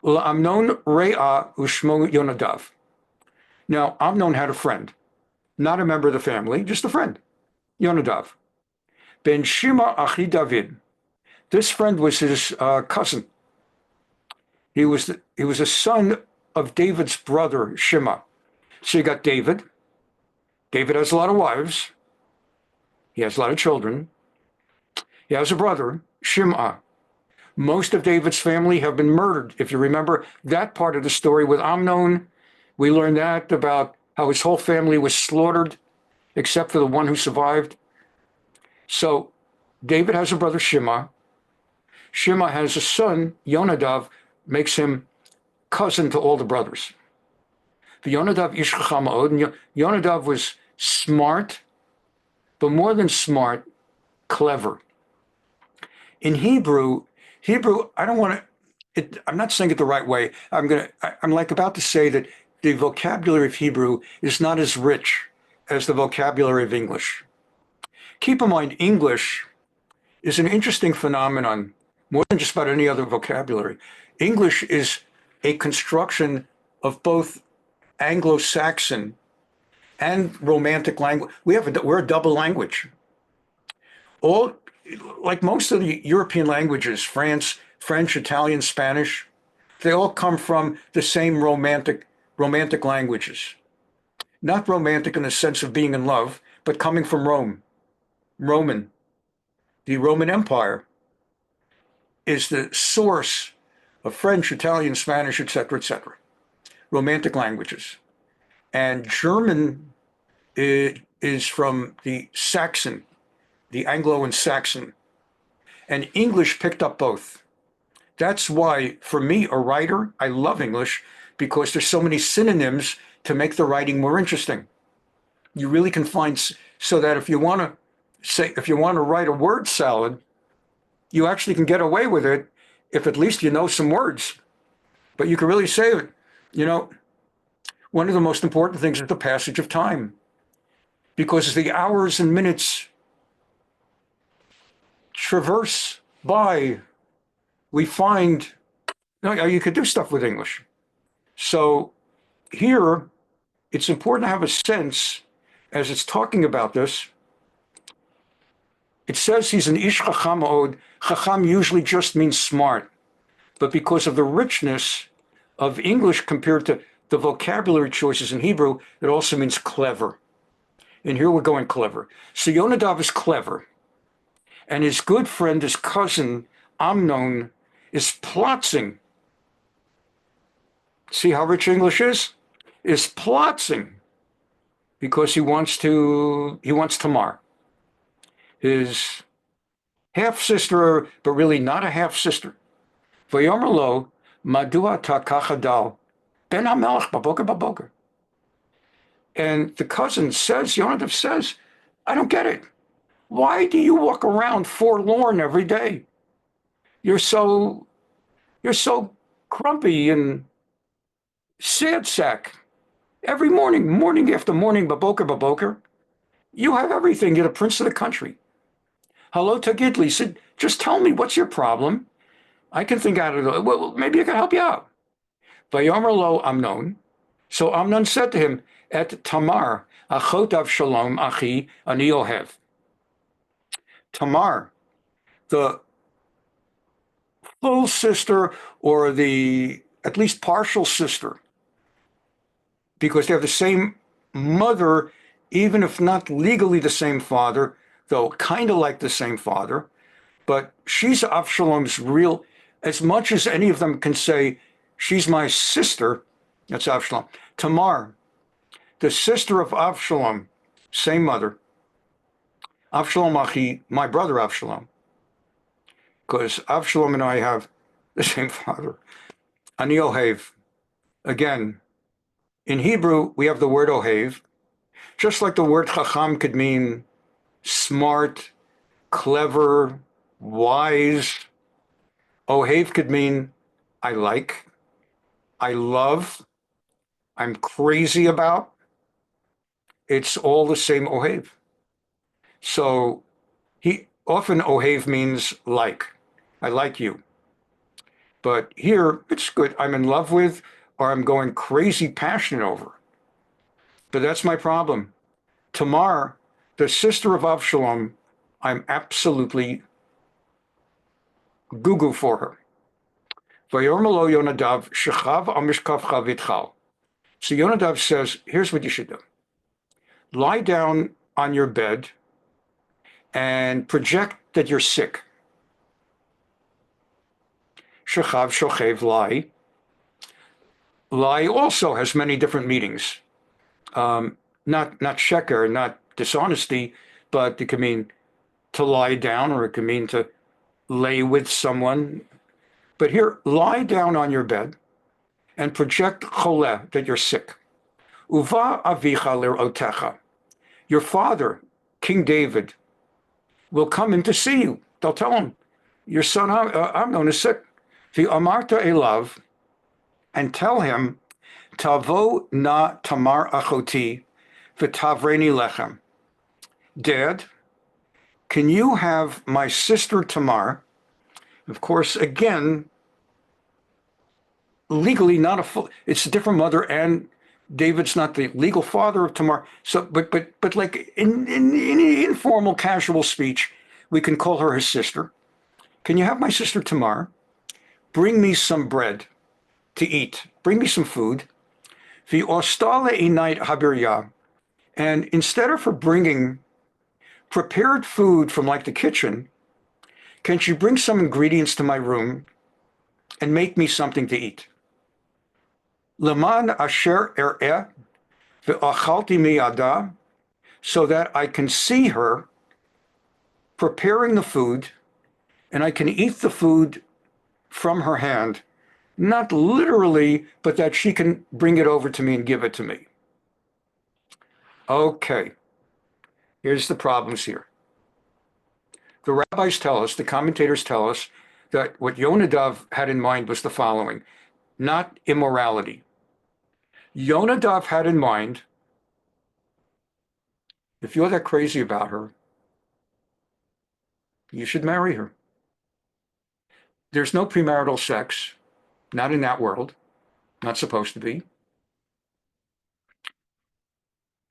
Amnon re'a ushmo Yonadav. Now, Amnon had a friend, not a member of the family, just a friend, Yonadav. Ben Shima Achi David. This friend was his cousin. He was a son of David's brother, Shema. So you got David. David has a lot of wives. He has a lot of children. He has a brother, Shema. Most of David's family have been murdered. If you remember that part of the story with Amnon, we learned that about how his whole family was slaughtered, except for the one who survived. So David has a brother, Shema. Shimei has a son, Yonadav, makes him cousin to all the brothers. Yonadav ish chacham ma'od, and Yonadav was smart, but more than smart, clever. In Hebrew, I don't want to, I'm not saying it the right way. I'm like about to say that the vocabulary of Hebrew is not as rich as the vocabulary of English. Keep in mind, English is an interesting phenomenon, more than just about any other vocabulary. English is a construction of both Anglo-Saxon and Romantic language. We're a double language. All, like most of the European languages, French, Italian, Spanish, they all come from the same romantic languages. Not romantic in the sense of being in love, but coming from Rome. Roman. The Roman Empire is the source of French, Italian, Spanish, etc., etc. Romantic languages. And German is from the Saxon, the Anglo and Saxon. And English picked up both. That's why, for me, a writer, I love English because there's so many synonyms to make the writing more interesting. You really can find, so that if you want to write a word salad, you actually can get away with it if at least you know some words. But you can really say it. You know, one of the most important things is the passage of time, because as the hours and minutes traverse by, we find, you could do stuff with English. So here, it's important to have a sense, as it's talking about this, it says he's an ish chacham od. Chacham usually just means smart, but because of the richness of English compared to the vocabulary choices in Hebrew, it also means clever. And here we're going clever. So Yonadav is clever, and his good friend, his cousin, Amnon, is plotting. See how rich English is? Is plotting because he wants Tamar, his half-sister, but really not a half-sister. Vayomer lo, madua ta kachadal, ben hamelech baboker baboker. And the cousin says, Yonadav says, I don't get it. Why do you walk around forlorn every day? You're so grumpy and sad sack. Every morning after morning, baboker. You have everything. You're the prince of the country. Hello, Tagidli said, just tell me, what's your problem? I can think out of it. Well, maybe I can help you out. Vayomer lo Amnon. So Amnon said to him, Et Tamar, achot Avshalom, achi, ani ohev. Tamar, the full sister, or the at least partial sister, because they have the same mother, even if not legally the same father, though kind of like the same father. But she's Avshalom's real, as much as any of them can say, she's my sister, that's Avshalom. Tamar, the sister of Avshalom, same mother. Avshalom achi, my brother Avshalom, because Avshalom and I have the same father. Ani ohev. Again, in Hebrew, we have the word ohev, just like the word chacham could mean smart, clever, wise. Ohev could mean I like, I love, I'm crazy about. It's all the same ohev. So often ohev means like, I like you. But here, it's good. I'm in love with, or I'm going crazy passionate over. But that's my problem. Tamar, the sister of Avshalom, I'm absolutely goo for her. Vayomer lo Yonadav, shechav al mishkavcha vitchal. So Yonadav says, here's what you should do. Lie down on your bed and project that you're sick. Shechav, shochev, lie. Lie also has many different meanings. Not sheker, not dishonesty, but it can mean to lie down, or it can mean to lay with someone. But here, lie down on your bed and project choleh, that you're sick. Uva avicha lir'otecha. Your father, King David, will come in to see you. They'll tell him, your son Amnon is sick. V'amarta elav, and tell him, tavo na Tamar achoti v'tavreni lechem. Dad, can you have my sister Tamar? Of course, again, legally not a full, it's a different mother, and David's not the legal father of Tamar. So, but like in informal, casual speech, we can call her his sister. Can you have my sister Tamar bring me some bread to eat? Bring me some food. V'ostale inait habirya, and instead of her bringing prepared food from like the kitchen, can she bring some ingredients to my room and make me something to eat? Leman asher er'eh ve'achalti miyada, so that I can see her preparing the food and I can eat the food from her hand, not literally, but that she can bring it over to me and give it to me. Okay, here's the problems here. The rabbis tell us, the commentators tell us, that what Yonadav had in mind was the following, not immorality. Yonadav had in mind, if you're that crazy about her, you should marry her. There's no premarital sex, not in that world, not supposed to be.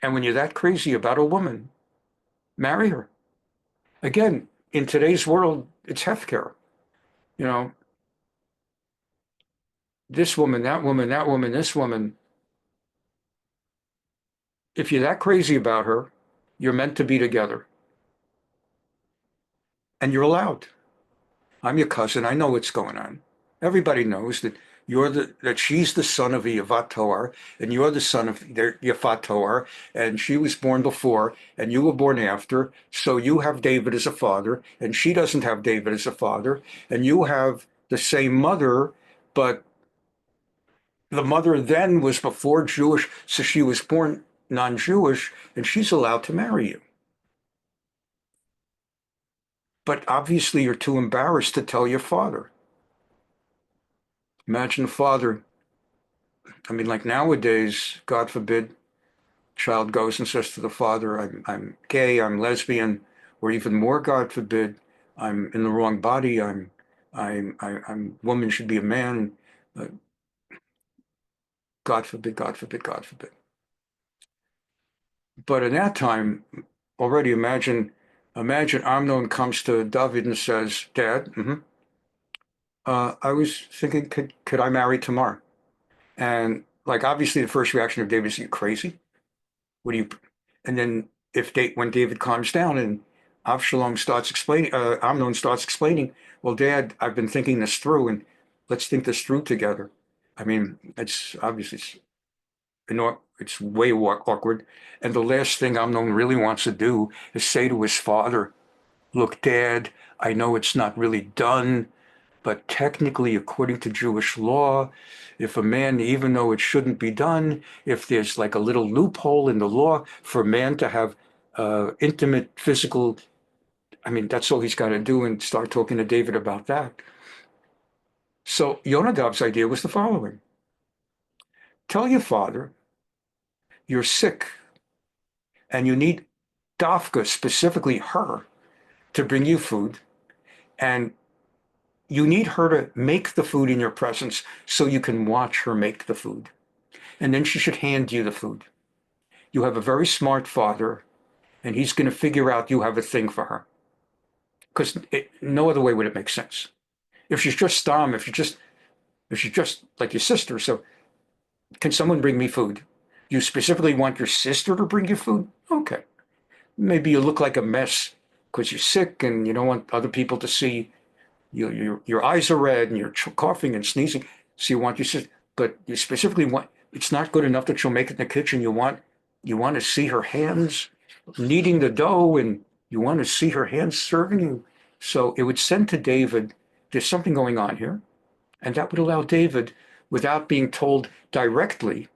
And when you're that crazy about a woman, marry her. Again, in today's world, it's healthcare. You know, this woman, that woman, that woman, this woman. If you're that crazy about her, you're meant to be together. And you're allowed. I'm your cousin. I know what's going on. Everybody knows that that she's the son of a Yavat Toar, and you're the son of Yafat Toar, and she was born before, and you were born after. So you have David as a father, and she doesn't have David as a father, and you have the same mother, but the mother then was before Jewish, so she was born non-Jewish, and she's allowed to marry you. But obviously you're too embarrassed to tell your father. Imagine a father, I mean, like nowadays, God forbid, child goes and says to the father, I'm gay, I'm lesbian, or even more, God forbid, I'm in the wrong body, I'm woman should be a man. God forbid, God forbid, God forbid. But in that time, already imagine Amnon comes to Dav'd and says, Dad, I was thinking, could I marry Tamar? And like, obviously the first reaction of David is, you crazy? What do you, and then when David calms down and Absalom starts explaining, Amnon starts explaining, well, Dad, I've been thinking this through, and let's think this through together. I mean, it's obviously, it's way awkward. And the last thing Amnon really wants to do is say to his father, look, Dad, I know it's not really done, but technically, according to Jewish law, if a man, even though it shouldn't be done, if there's like a little loophole in the law for a man to have intimate physical, I mean, that's all he's got to do, and start talking to David about that. So Yonadab's idea was the following. Tell your father you're sick and you need Dafka, specifically her, to bring you food, and you need her to make the food in your presence so you can watch her make the food. And then she should hand you the food. You have a very smart father, and he's going to figure out you have a thing for her. Because no other way would it make sense. If she's just Stam, if she's just like your sister, so can someone bring me food? You specifically want your sister to bring you food? Okay. Maybe you look like a mess because you're sick and you don't want other people to see your eyes are red and you're coughing and sneezing. So you want your sister, but you specifically want, it's not good enough that she'll make it in the kitchen. You want to see her hands kneading the dough, and you want to see her hands serving you. So it would send to David, there's something going on here. And that would allow David, without being told directly.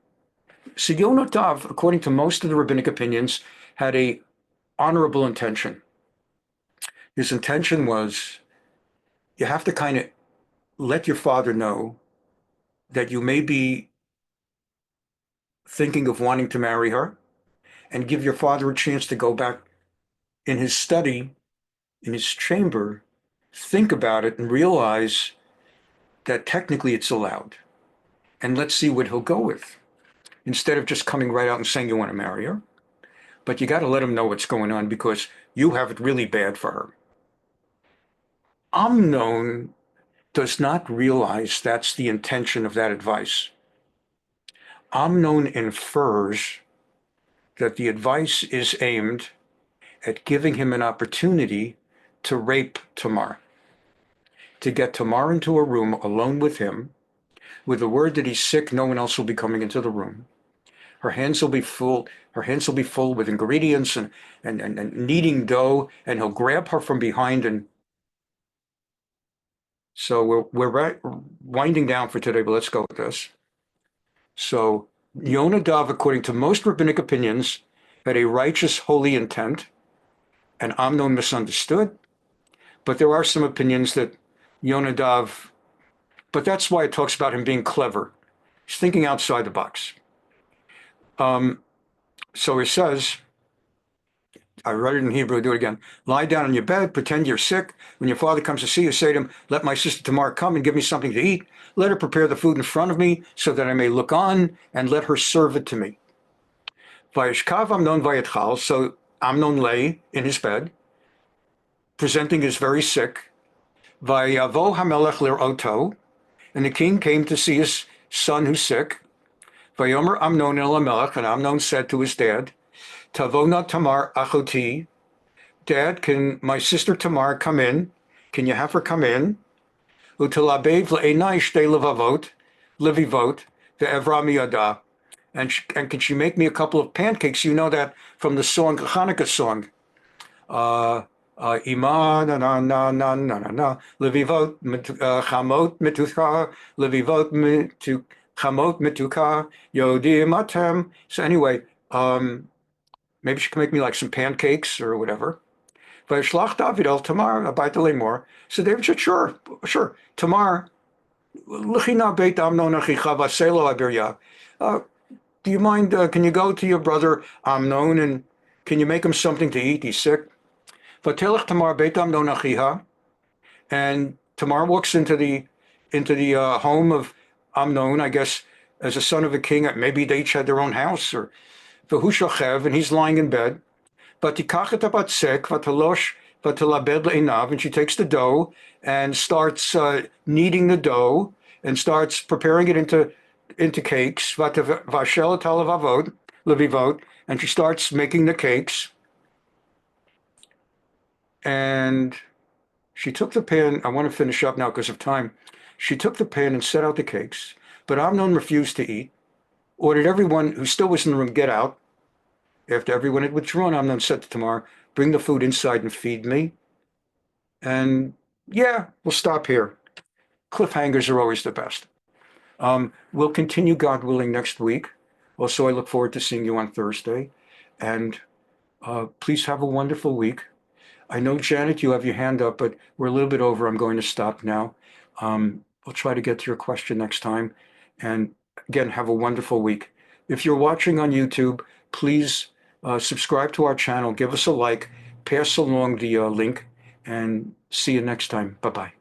So Yonadav, according to most of the rabbinic opinions, had a honorable intention. His intention was, you have to kind of let your father know that you may be thinking of wanting to marry her, and give your father a chance to go back in his study, in his chamber, think about it and realize that technically it's allowed. And let's see what he'll go with. Instead of just coming right out and saying you want to marry her. But you got to let him know what's going on because you have it really bad for her. Amnon does not realize that's the intention of that advice. Amnon infers that the advice is aimed at giving him an opportunity to rape Tamar, to get Tamar into a room alone with him, with the word that he's sick, no one else will be coming into the room. Her hands will be full with ingredients and kneading dough, and he'll grab her from behind. And so we're winding down for today, but let's go with this. So Yonadav, according to most rabbinic opinions, had a righteous, holy intent, and Amnon misunderstood. But there are some opinions that Yonadav, but that's why it talks about him being clever. He's thinking outside the box. So he says, I read it in Hebrew, do it again. Lie down on your bed, pretend you're sick. When your father comes to see you, say to him, let my sister Tamar come and give me something to eat. Let her prepare the food in front of me so that I may look on, and let her serve it to me. Vayishkav Amnon vayetchal, so Amnon lay in his bed, presenting as very sick. Vayavo hamelech lir'oto, and the king came to see his son who's sick. Vayomer Amnon el hamelech, and Amnon said to his dad, Tavona Tamar achoti, Dad, can my sister Tamar come in? Can you have her come in? Utalabev le'enai shtei levavot, levivot, ve'evra miyada. And can she make me a couple of pancakes? You know that from the song, Hanukkah song. Ima na na na na na na levivot chamot metucha, levivot chamot metucha, yodim atem. So anyway, maybe she can make me like some pancakes or whatever. Vayishlach Dav'd el Tamar abayta lemor. So David said, sure. Tamar, l'china beit Amnon achicha v'aselo abirya. Do you mind, can you go to your brother Amnon and can you make him something to eat? He's sick. Vatelech Tamar beit Amnon achiha. And Tamar walks into the home of Amnon, I guess, as a son of a king. Maybe they each had their own house. Or v'hu shochev, and he's lying in bed. And she takes the dough and starts kneading the dough and starts preparing it into cakes. And she starts making the cakes. And she took the pan. I want to finish up now because of time. She took the pan and set out the cakes. But Amnon refused to eat, ordered everyone who still was in the room get out. After everyone had withdrawn, Amnon said to Tamar, bring the food inside and feed me. And yeah, we'll stop here. Cliffhangers are always the best. We'll continue, God willing, next week. Also, I look forward to seeing you on Thursday. And please have a wonderful week. I know, Janet, you have your hand up, but we're a little bit over. I'm going to stop now. We'll try to get to your question next time. And again, have a wonderful week. If you're watching on YouTube, please subscribe to our channel, give us a like, pass along the link, and see you next time. Bye-bye.